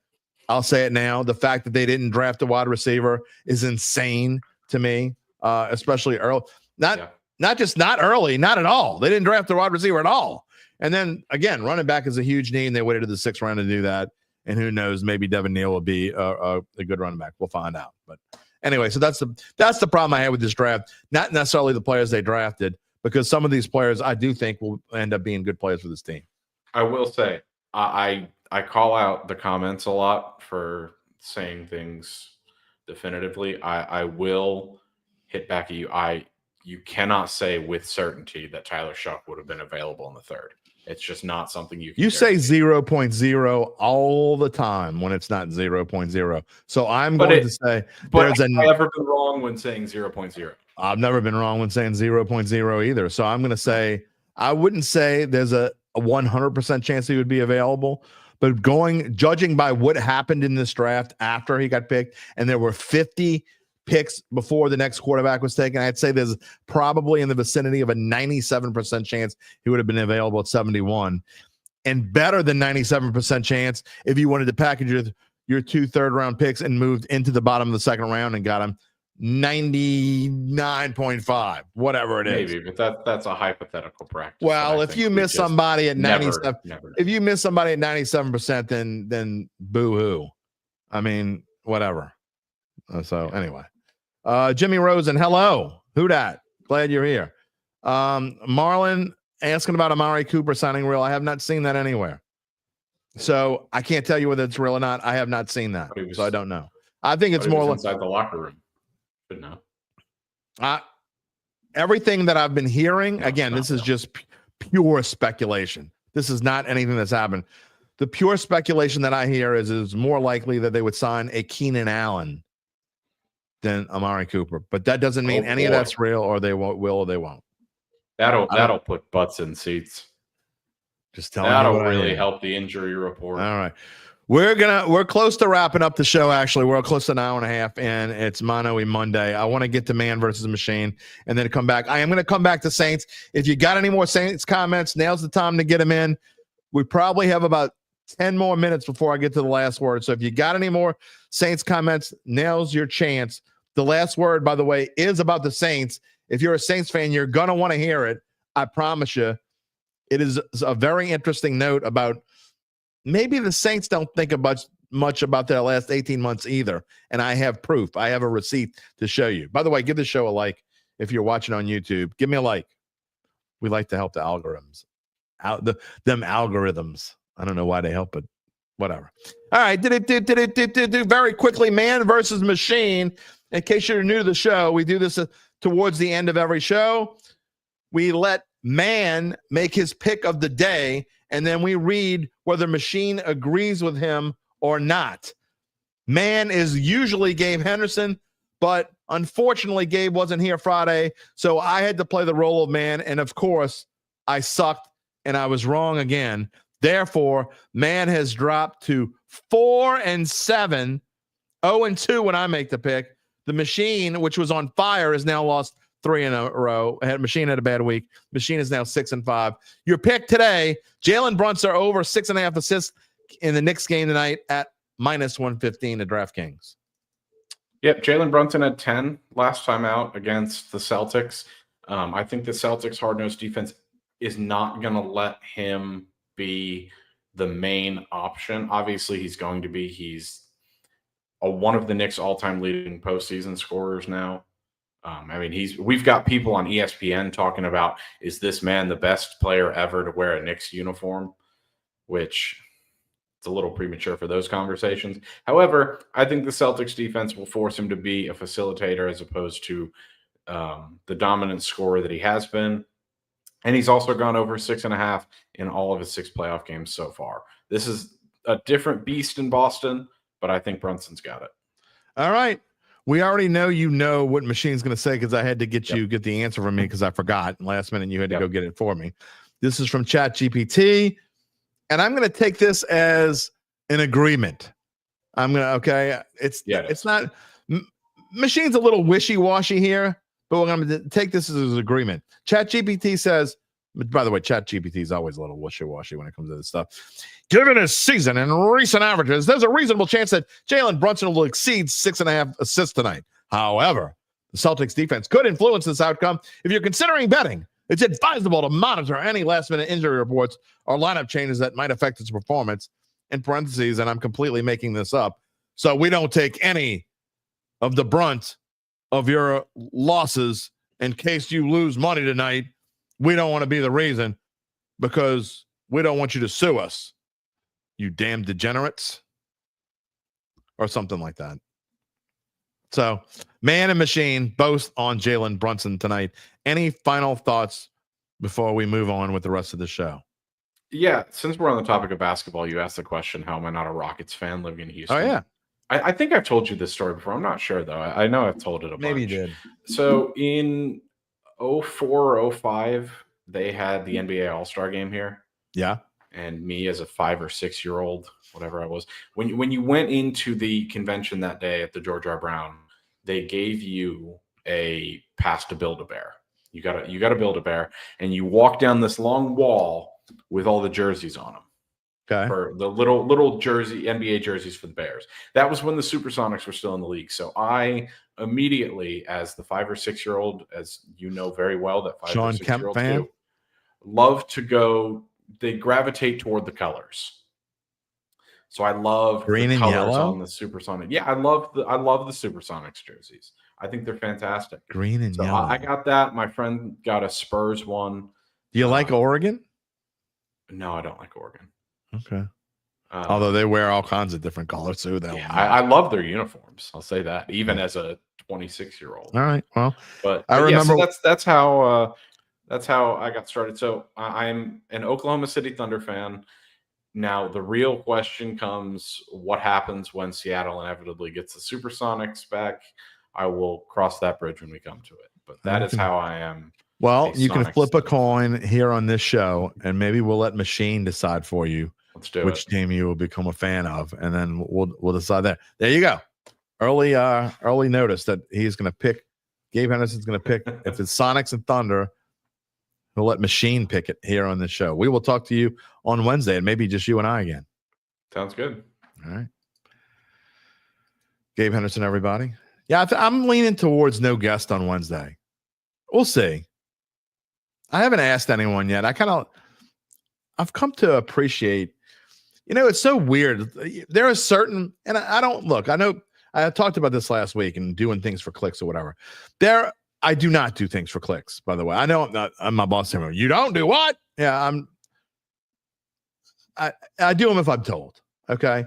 I'll say it now. The fact that they didn't draft a wide receiver is insane to me, especially early. Not just not early, not at all. They didn't draft a wide receiver at all. And then, again, running back is a huge need, and they waited to the 6th round to do that. And who knows, maybe Devin Neal will be a good running back. We'll find out. But anyway, so that's the problem I had with this draft. Not necessarily the players they drafted, because some of these players I do think will end up being good players for this team. I will say I call out the comments a lot for saying things definitively. I will hit back at you. You cannot say with certainty that Tyler Shuck would have been available in the third. It's just not something you can say guarantee. 0.0 all the time when it's not 0.0. So I'm going to say I've never been wrong when saying 0.0. I've never been wrong when saying 0.0 either. So I'm going to say I wouldn't say there's a 100% chance he would be available, but judging by what happened in this draft after he got picked, and there were 50 picks before the next quarterback was taken, I'd say there's probably in the vicinity of a 97% chance he would have been available at 71, and better than 97% chance if you wanted to package your 2 third-round picks and moved into the bottom of the second round and got him 99.5, whatever it is. Maybe, but that's a hypothetical practice. Well, if you miss somebody at 97, if you miss somebody at 97%, then boo-hoo. I mean, whatever. So anyway, Jimmy Rosen, hello. Who dat? Glad you're here. Marlon asking about Amari Cooper signing real. I have not seen that anywhere. So I can't tell you whether it's real or not. I have not seen that. So I don't know. I think it's more inside the locker room. But no. Everything that I've been hearing, again, this is just pure speculation. This is not anything that's happened. The pure speculation that I hear is it's more likely that they would sign a Keenan Allen than Amari Cooper. But that doesn't mean any of that's real, or they will or they won't. That'll put butts in seats. Just telling that'll really help the injury report. All right. We're close to wrapping up the show. Actually, we're close to an hour and a half, and it's Mano E Monday. I want to get to man versus machine and then come back. I am going to come back to Saints. If you got any more Saints comments, now's the time to get them in. We probably have about 10 more minutes before I get to the last word. So if you got any more Saints comments, now's your chance. The last word, by the way, is about the Saints. If you're a Saints fan, you're going to want to hear it. I promise you. It is a very interesting note about maybe the Saints don't think much about their last 18 months either. And I have proof. I have a receipt to show you. By the way, give the show a like. If you're watching on YouTube, give me a like. We like to help the algorithms. Them algorithms. I don't know why they help, but whatever. All right. Very quickly, man versus machine. In case you're new to the show, we do this towards the end of every show. We let man make his pick of the day, and then we read whether machine agrees with him or not. Man is usually Gabe Henderson, but unfortunately Gabe wasn't here Friday, so I had to play the role of man, and of course I sucked and I was wrong again. Therefore, man has dropped to 4-7, 0-2 when I make the pick. The machine, which was on fire, has now lost 3 in a row. Machine had a bad week. Machine is now 6-5. Your pick today, Jalen Brunson over 6.5 assists in the Knicks game tonight at -115 at DraftKings. Yep, Jalen Brunson had 10 last time out against the Celtics. I think the Celtics' hard-nosed defense is not going to let him be the main option. Obviously, he's going to be. He's one of the Knicks' all-time leading postseason scorers now. I mean, we've got people on ESPN talking about, is this man the best player ever to wear a Knicks uniform? Which it's a little premature for those conversations. However, I think the Celtics defense will force him to be a facilitator as opposed to the dominant scorer that he has been. And he's also gone over 6.5 in all of his 6 playoff games so far. This is a different beast in Boston, but I think Brunson's got it. All right. We already know what machine's going to say because I had to get the answer from me because I forgot. Last minute, you had to go get it for me. This is from ChatGPT, and I'm going to take this as an agreement. It's not machine's a little wishy-washy here, but we're going to take this as an agreement. ChatGPT says, by the way, ChatGPT is always a little wishy-washy when it comes to this stuff. Given his season and recent averages, there's a reasonable chance that Jalen Brunson will exceed 6.5 assists tonight. However, the Celtics defense could influence this outcome. If you're considering betting, it's advisable to monitor any last-minute injury reports or lineup changes that might affect its performance. In parentheses, and I'm completely making this up, so we don't take any of the brunt of your losses in case you lose money tonight. We don't want to be the reason because we don't want you to sue us, you damn degenerates, or something like that. So, man and machine, both on Jalen Brunson tonight. Any final thoughts before we move on with the rest of the show? Yeah, since we're on the topic of basketball, you asked the question, how am I not a Rockets fan living in Houston? Oh, yeah. I think I've told you this story before. I'm not sure, though. I know I've told it a bunch. Maybe you did. So in 04 or 05, they had the NBA All-Star game here. Yeah. And me as a 5 or 6 year old, whatever I was, when you went into the convention that day at the George R. Brown, they gave you a pass to Build-A-Bear. You got to Build-A-Bear, and you walk down this long wall with all the jerseys on them. Okay. For the little jersey, NBA jerseys for the Bears. That was when the Supersonics were still in the league. So I immediately, as the 5 or 6 year old, as you know very well, that 5 Sean or 6 Kemp year old fan, too, love to go. They gravitate toward the colors. So I love green the and colors yellow on the Supersonic. Yeah, I love the Supersonics jerseys. I think they're fantastic. Green and so yellow. I got that. My friend got a Spurs one. Do you like Oregon? No, I don't like Oregon. Okay. Although they wear all kinds of different colors too. I love their uniforms. I'll say that, even as a 26-year-old. All right. Well, but I remember so that's how I got started. So I'm an Oklahoma City Thunder fan. Now the real question comes: what happens when Seattle inevitably gets the Supersonics back? I will cross that bridge when we come to it. But that is how I am. Well, you can flip a Sonics coin here on this show, and maybe we'll let Machine decide for you which team you will become a fan of, and then we'll decide that. There you go. Early notice that he's going to pick. Gabe Henderson's going to pick if it's Sonics and Thunder. We'll let Machine pick it here on this show. We will talk to you on Wednesday, and maybe just you and I again. Sounds good. All right. Gabe Henderson, everybody. Yeah, I'm leaning towards no guest on Wednesday. We'll see. I haven't asked anyone yet. I've come to appreciate, it's so weird. There are certain, and I don't look, I know I talked about this last week and doing things for clicks or whatever. I do not do things for clicks, by the way. I know I'm my boss saying, you don't do what? Yeah, I do them if I'm told. Okay.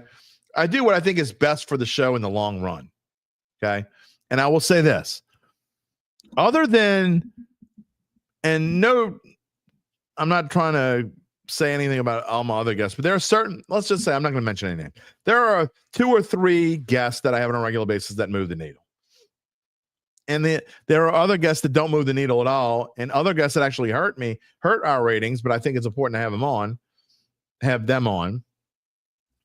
I do what I think is best for the show in the long run. Okay. And I will say this, other than, and no, I'm not trying to say anything about all my other guests, but there are certain, let's just say, I'm not going to mention any name. There are 2 or 3 guests that I have on a regular basis that move the needle. And there are other guests that don't move the needle at all, and other guests that actually hurt our ratings, but I think it's important to have them on.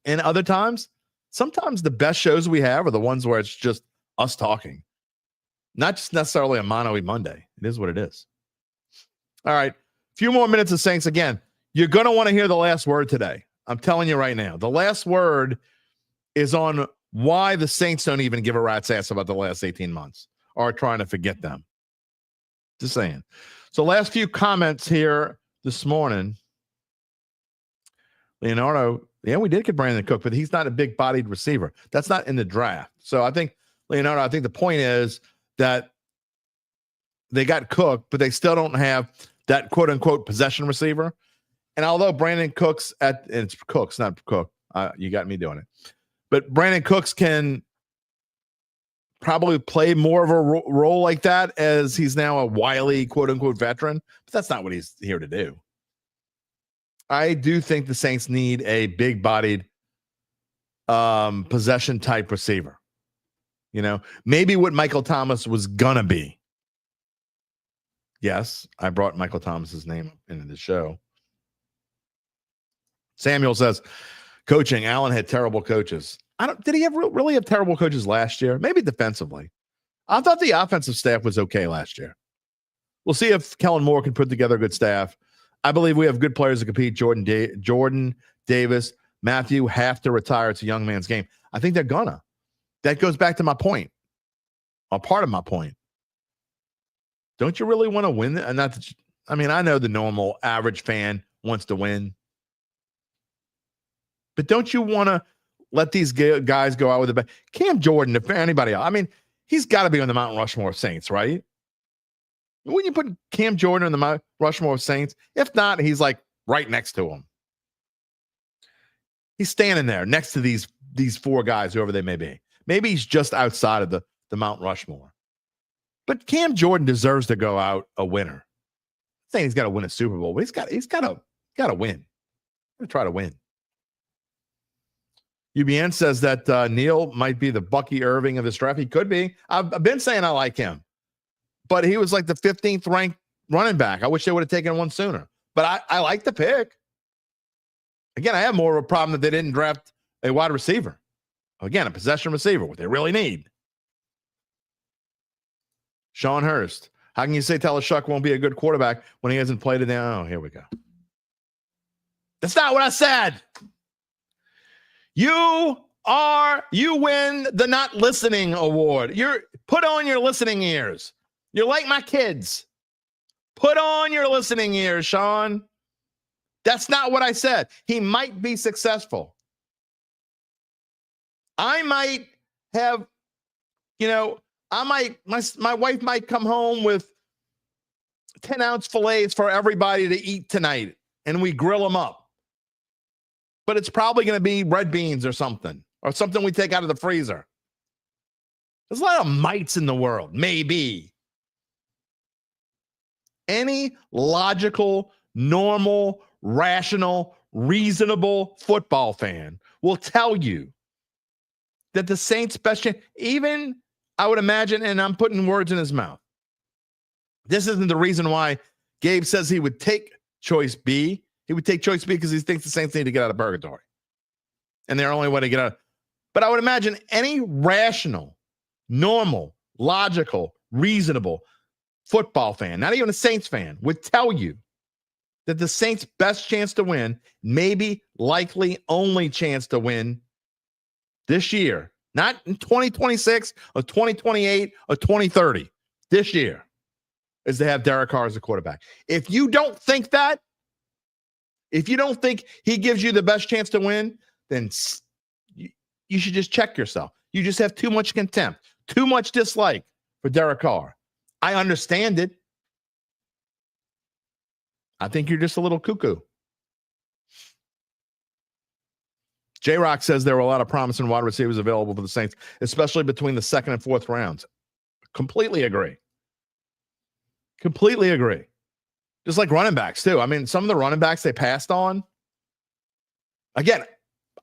And other times, sometimes the best shows we have are the ones where it's just us talking. Not just necessarily a Mano E Monday. It is what it is. All right. A few more minutes of Saints again. You're going to want to hear the last word today. I'm telling you right now. The last word is on why the Saints don't even give a rat's ass about the last 18 months or trying to forget them. Just saying. So last few comments here this morning. Leonardo, yeah, we did get Brandon Cook, but he's not a big-bodied receiver. That's not in the draft. So I think, Leonardo, I think the point is that they got Cook, but they still don't have that quote-unquote possession receiver. And although Brandon Cooks it's Cooks, not Cook. You got me doing it. But Brandon Cooks can probably play more of a role like that as he's now a wily quote-unquote veteran. But that's not what he's here to do. I do think the Saints need a big-bodied possession-type receiver. Maybe what Michael Thomas was going to be. Yes, I brought Michael Thomas's name into the show. Samuel says, coaching, Allen had terrible coaches. Did he really have terrible coaches last year? Maybe defensively. I thought the offensive staff was okay last year. We'll see if Kellen Moore can put together a good staff. I believe we have good players to compete. Jordan Davis, Matthew have to retire. It's a young man's game. I think they're gonna. That goes back to my point. A part of my point. Don't you really want to win? And I know the normal average fan wants to win. But don't you want to let these guys go out with the best? Cam Jordan, if anybody else, he's got to be on the Mount Rushmore of Saints, right? Wouldn't you put Cam Jordan on the Mount Rushmore of Saints? If not, he's like right next to him. He's standing there next to these four guys, whoever they may be. Maybe he's just outside of the Mount Rushmore. But Cam Jordan deserves to go out a winner. I'm saying he's got to win a Super Bowl, but he's got to win. Try to win. UBN says that Neal might be the Bucky Irving of this draft. He could be. I've been saying I like him, but he was like the 15th ranked running back. I wish they would have taken one sooner, but I like the pick. Again, I have more of a problem that they didn't draft a wide receiver. Again, a possession receiver, what they really need. Sean Hurst. How can you say Tyler Shuck won't be a good quarterback when he hasn't played it now? Oh, here we go. That's not what I said. You win the not listening award. You're put on your listening ears. You're like my kids. Put on your listening ears, Sean. That's not what I said. He might be successful. I might have, my wife might come home with 10-ounce fillets for everybody to eat tonight, and we grill them up. But it's probably going to be red beans or something we take out of the freezer. There's a lot of mites in the world, maybe. Any logical, normal, rational, reasonable football fan will tell you that the Saints' best chance, even I would imagine, and I'm putting words in his mouth, this isn't the reason why Gabe says he would take choice B. He would take choice B because he thinks the Saints need to get out of purgatory. And their only way to get out. But I would imagine any rational, normal, logical, reasonable football fan, not even a Saints fan, would tell you that the Saints' best chance to win, maybe likely only chance to win this year, not in 2026 or 2028 or 2030, this year, is to have Derek Carr as a quarterback. If you don't think that, if you don't think he gives you the best chance to win, then you should just check yourself. You just have too much contempt, too much dislike for Derek Carr. I understand it. I think you're just a little cuckoo. J-Rock says there were a lot of promising wide receivers available for the Saints, especially between the second and fourth rounds. Completely agree. Completely agree. Just like running backs, too. I mean, some of the running backs they passed on. Again,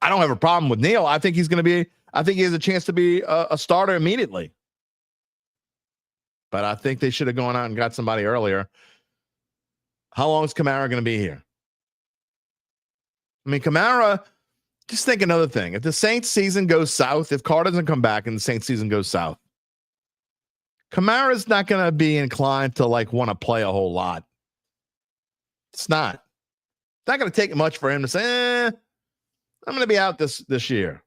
I don't have a problem with Neal. I think he has a chance to be a starter immediately. But I think they should have gone out and got somebody earlier. How long is Kamara going to be here? I mean, Kamara, just think another thing. If the Saints season goes south, if Carr doesn't come back and the Saints season goes south, Kamara's not going to be inclined to want to play a whole lot. It's not. It's not going to take much for him to say, I'm going to be out this year.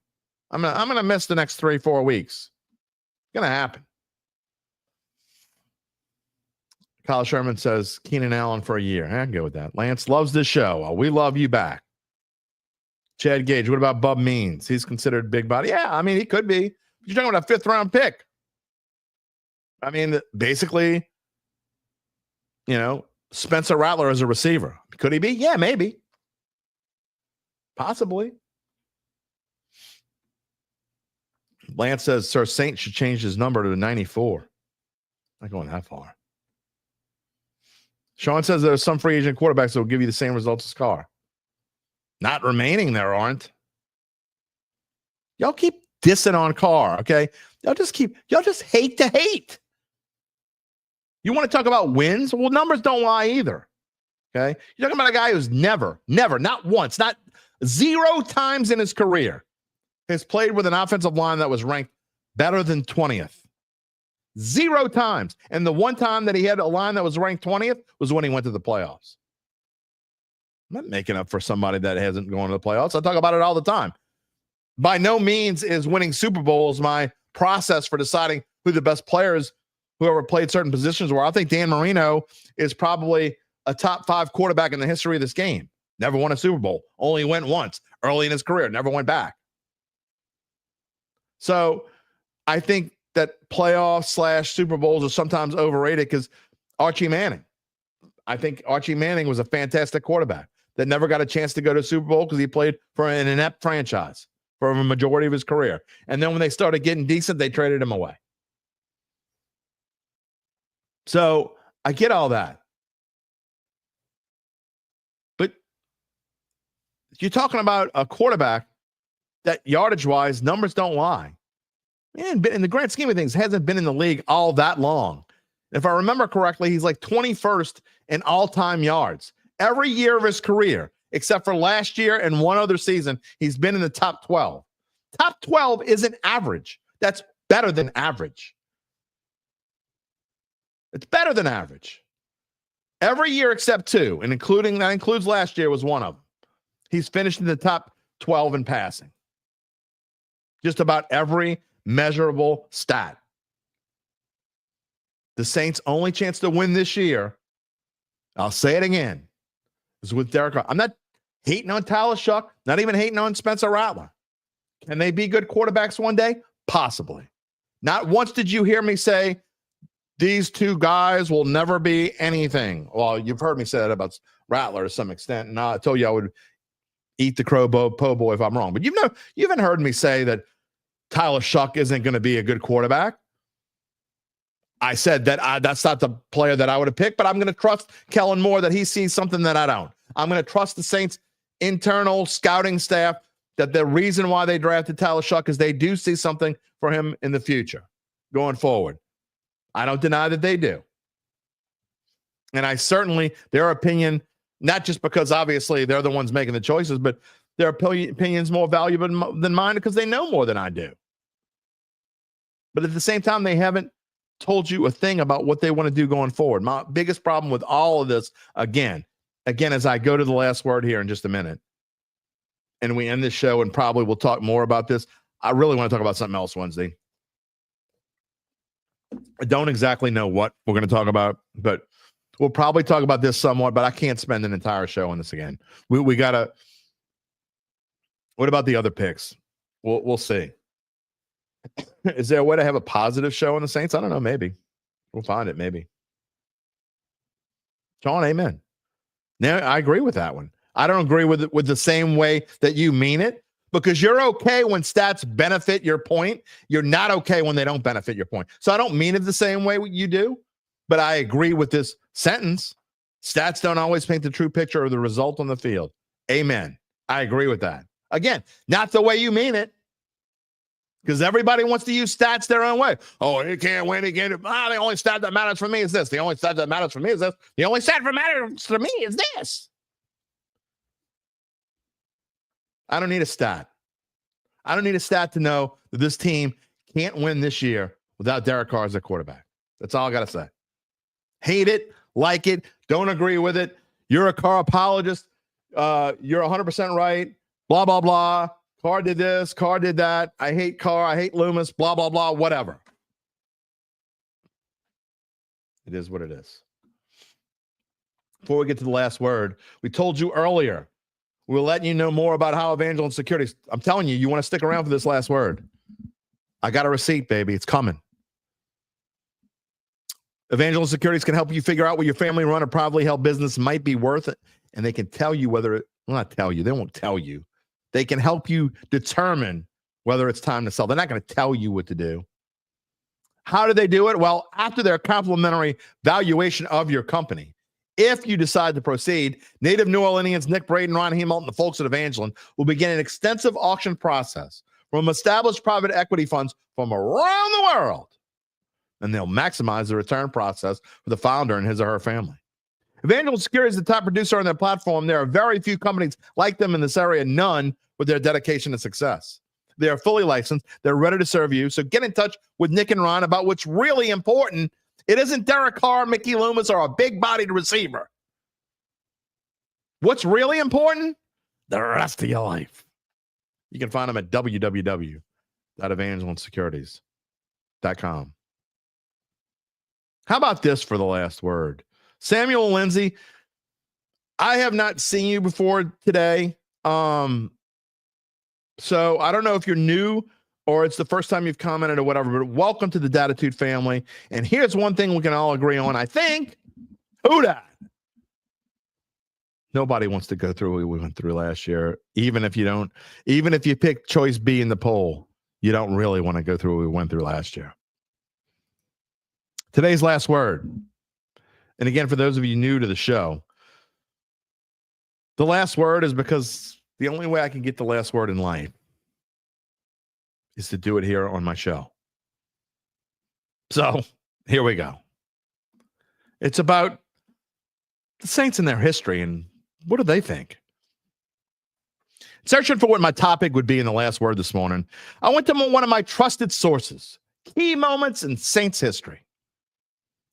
I'm going to miss the next 3-4 weeks. It's going to happen. Kyle Sherman says Keenan Allen for a year. I can go with that. Lance loves this show. Oh, we love you back. Chad Gage, what about Bub Means? He's considered big body. Yeah, I mean, he could be. You're talking about a 5th round pick. I mean, basically, Spencer Rattler as a receiver. Could he be? Yeah, maybe. Possibly. Lance says Sir Saint should change his number to 94. Not going that far. Sean says there's some free agent quarterbacks that will give you the same results as Carr. Not remaining there aren't. Y'all keep dissing on Carr, okay? Y'all just hate to hate. You want to talk about wins? Well, numbers don't lie either. Okay? You're talking about a guy who's never, not once, not 0 times in his career has played with an offensive line that was ranked better than 20th. 0 times. And the one time that he had a line that was ranked 20th was when he went to the playoffs. I'm not making up for somebody that hasn't gone to the playoffs. I talk about it all the time. By no means is winning Super Bowls my process for deciding who the best players, whoever played certain positions were. I think Dan Marino is probably a top 5 quarterback in the history of this game. Never won a Super Bowl. Only went once early in his career. Never went back. So I think that playoffs / Super Bowls are sometimes overrated because Archie Manning. I think Archie Manning was a fantastic quarterback that never got a chance to go to Super Bowl because he played for an inept franchise for a majority of his career. And then when they started getting decent, they traded him away. So I get all that. But you're talking about a quarterback that yardage-wise, numbers don't lie. And in the grand scheme of things, hasn't been in the league all that long. If I remember correctly, he's like 21st in all-time yards. Every year of his career, except for last year and one other season, he's been in the top 12. Top 12 isn't average. That's better than average. It's better than average. Every year except two, and that includes last year, was one of them. He's finished in the top 12 in passing. Just about every measurable stat. The Saints' only chance to win this year, I'll say it again, is with Derek Carr. I'm not hating on Tyler Shuck, not even hating on Spencer Rattler. Can they be good quarterbacks one day? Possibly. Not once did you hear me say these two guys will never be anything. Well, you've heard me say that about Rattler to some extent, and I told you I would eat the po' boy if I'm wrong. But you haven't heard me say that Tyler Shuck isn't going to be a good quarterback. I said that that's not the player that I would have picked, but I'm going to trust Kellen Moore that he sees something that I don't. I'm going to trust the Saints' internal scouting staff that the reason why they drafted Tyler Shuck is they do see something for him in the future going forward. I don't deny that they do. And I certainly, their opinion, not just because obviously they're the ones making the choices, but their opinion's more valuable than mine because they know more than I do. But at the same time, they haven't told you a thing about what they want to do going forward. My biggest problem with all of this, again, as I go to the last word here in just a minute, and we end this show and probably we'll talk more about this. I really want to talk about something else Wednesday. I don't exactly know what we're going to talk about, but we'll probably talk about this somewhat, but I can't spend an entire show on this again. We got to, what about the other picks? We'll see. Is there a way to have a positive show on the Saints? I don't know. Maybe we'll find it. Maybe. Sean, amen. Now I agree with that one. I don't agree with it with the same way that you mean it, because you're okay when stats benefit your point. You're not okay when they don't benefit your point. So I don't mean it the same way you do, but I agree with this sentence. Stats don't always paint the true picture of the result on the field. Amen. I agree with that. Again, not the way you mean it. Because everybody wants to use stats their own way. Oh, he can't win again. The only stat that matters for me is this. The only stat that matters for me is this. The only stat that matters for me is this. I don't need a stat. I don't need a stat to know that this team can't win this year without Derek Carr as a quarterback. That's all I got to say. Hate it, like it, don't agree with it. You're a Carr apologist. You're 100% right. Blah, blah, blah. Carr did this. Carr did that. I hate Carr. I hate Loomis. Blah, blah, blah. Whatever. It is what it is. Before we get to the last word, we told you earlier, we're letting you know more about how Evangeline Securities. I'm telling you, you want to stick around for this last word. I got a receipt, baby. It's coming. Evangeline Securities can help you figure out what your family-run or privately held business might be worth, and they can tell you whether it will not tell you. They won't tell you. They can help you determine whether it's time to sell. They're not going to tell you what to do. How do they do it? Well, after their complimentary valuation of your company, if you decide to proceed, native New Orleanians Nick Braden, Ron Hemelt, and the folks at Evangeline will begin an extensive auction process from established private equity funds from around the world. And they'll maximize the return process for the founder and his or her family. Evangeline Securities is the top producer on their platform. There are very few companies like them in this area, none with their dedication to success. They are fully licensed. They're ready to serve you. So get in touch with Nick and Ron about what's really important. It isn't Derek Carr, Mickey Loomis, or a big-bodied receiver. What's really important? The rest of your life. You can find them at www.evangelinesecurities.com. How about this for the last word? Samuel Lindsay, I have not seen you before today. So I don't know if you're new or it's the first time you've commented or whatever, but welcome to the Dattitude family. And here's one thing we can all agree on, I think. Who dat? Nobody wants to go through what we went through last year. Even if you pick choice B in the poll, you don't really want to go through what we went through last year. Today's last word. And again, for those of you new to the show, the last word is because the only way I can get the last word in life is to do it here on my show. So here we go. It's about the Saints and their history and what do they think? Searching for what my topic would be in the last word this morning, I went to one of my trusted sources, key moments in Saints history.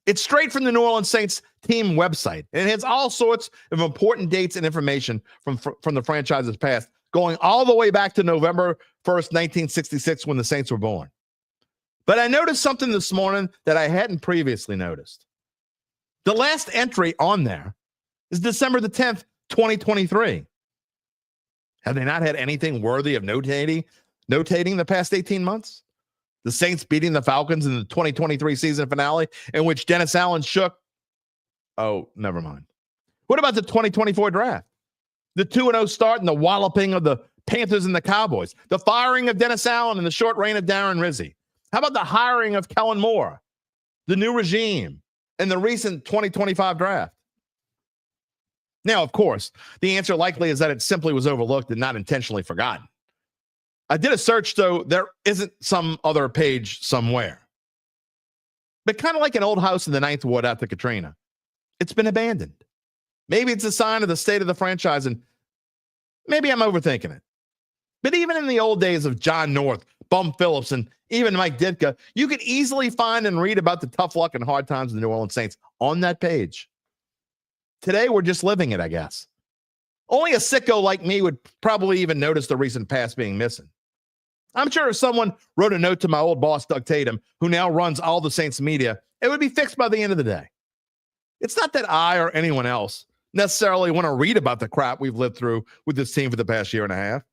It's straight from the New Orleans Saints team website, and it has all sorts of important dates and information from the franchise's past, going all the way back to November 1st, 1966, when the Saints were born. But I noticed something this morning that I hadn't previously noticed. The last entry on there is December the 10th, 2023. Have they not had anything worthy of notating the past 18 months? The Saints beating the Falcons in the 2023 season finale, in which Dennis Allen shook. Oh, never mind. What about the 2024 draft? The 2-0 start and the walloping of the Panthers and the Cowboys. The firing of Dennis Allen and the short reign of Darren Rizzi. How about the hiring of Kellen Moore, the new regime, and the recent 2025 draft? Now, of course, the answer likely is that it simply was overlooked and not intentionally forgotten. I did a search, though. There isn't some other page somewhere. But kind of like an old house in the Ninth Ward after Katrina, it's been abandoned. Maybe it's a sign of the state of the franchise, and maybe I'm overthinking it. But even in the old days of John North, Bum Phillips, and even Mike Ditka, you could easily find and read about the tough luck and hard times of the New Orleans Saints on that page. Today, we're just living it, I guess. Only a sicko like me would probably even notice the recent pass being missing. I'm sure if someone wrote a note to my old boss, Doug Tatum, who now runs all the Saints media, it would be fixed by the end of the day. It's not that I or anyone else necessarily want to read about the crap we've lived through with this team for the past year and a half.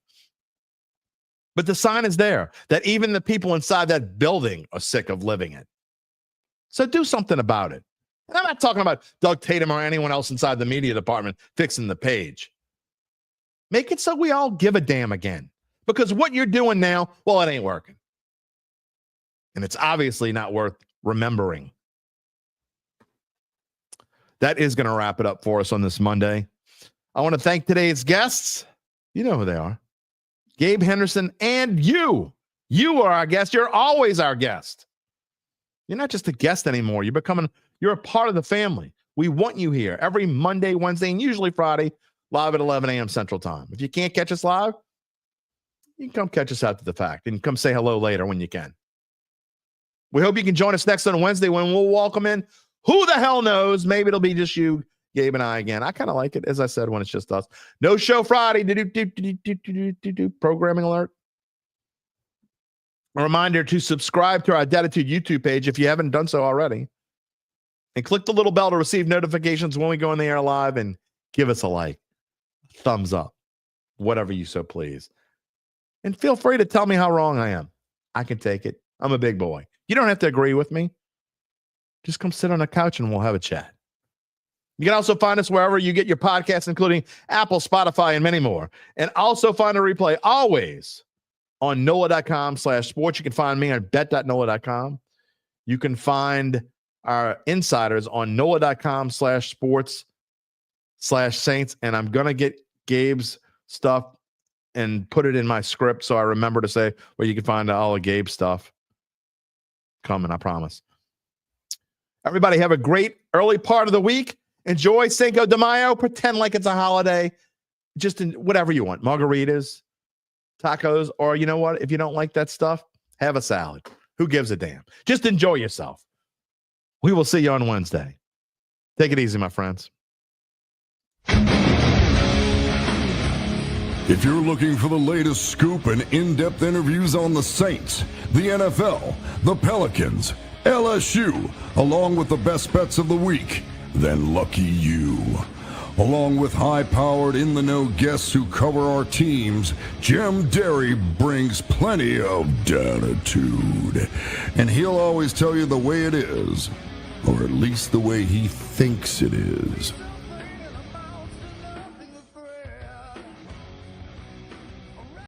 But the sign is there that even the people inside that building are sick of living it. So do something about it. And I'm not talking about Doug Tatum or anyone else inside the media department fixing the page. Make it so we all give a damn again. Because what you're doing now, well, it ain't working. And it's obviously not worth remembering. That is going to wrap it up for us on this Monday. I want to thank today's guests. You know who they are. Gabe Henderson and you. You are our guest. You're always our guest. You're not just a guest anymore. You're a part of the family. We want you here every Monday, Wednesday, and usually Friday, live at 11 a.m. Central Time. If you can't catch us live, you can come catch us after the fact and come say hello later when you can. We hope you can join us next on Wednesday when we'll welcome in who the hell knows. Maybe it'll be just you, Gabe, and I again. I kind of like it, as I said, when it's just us. No show Friday. Programming alert. A reminder to subscribe to our Dattitude YouTube page if you haven't done so already. And click the little bell to receive notifications when we go on the air live, and give us a like, thumbs up, whatever you so please. And feel free to tell me how wrong I am. I can take it. I'm a big boy. You don't have to agree with me. Just come sit on the couch and we'll have a chat. You can also find us wherever you get your podcasts, including Apple, Spotify, and many more. And also find a replay always on NOLA.com/sports. You can find me on bet.NOLA.com. You can find our insiders on NOLA.com/sports/Saints. And I'm going to get Gabe's stuff and put it in my script so I remember to say where you can find all of Gabe's stuff coming, I promise. Everybody have a great early part of the week. Enjoy Cinco de Mayo. Pretend like it's a holiday. Just in whatever you want. Margaritas, tacos, or you know what? If you don't like that stuff, have a salad. Who gives a damn? Just enjoy yourself. We will see you on Wednesday. Take it easy, my friends. If you're looking for the latest scoop and in-depth interviews on the Saints, the NFL, the Pelicans, LSU, along with the best bets of the week, then lucky you. Along with high-powered, in-the-know guests who cover our teams, Jim Derry brings plenty of Dattitude. And he'll always tell you the way it is, or at least the way he thinks it is.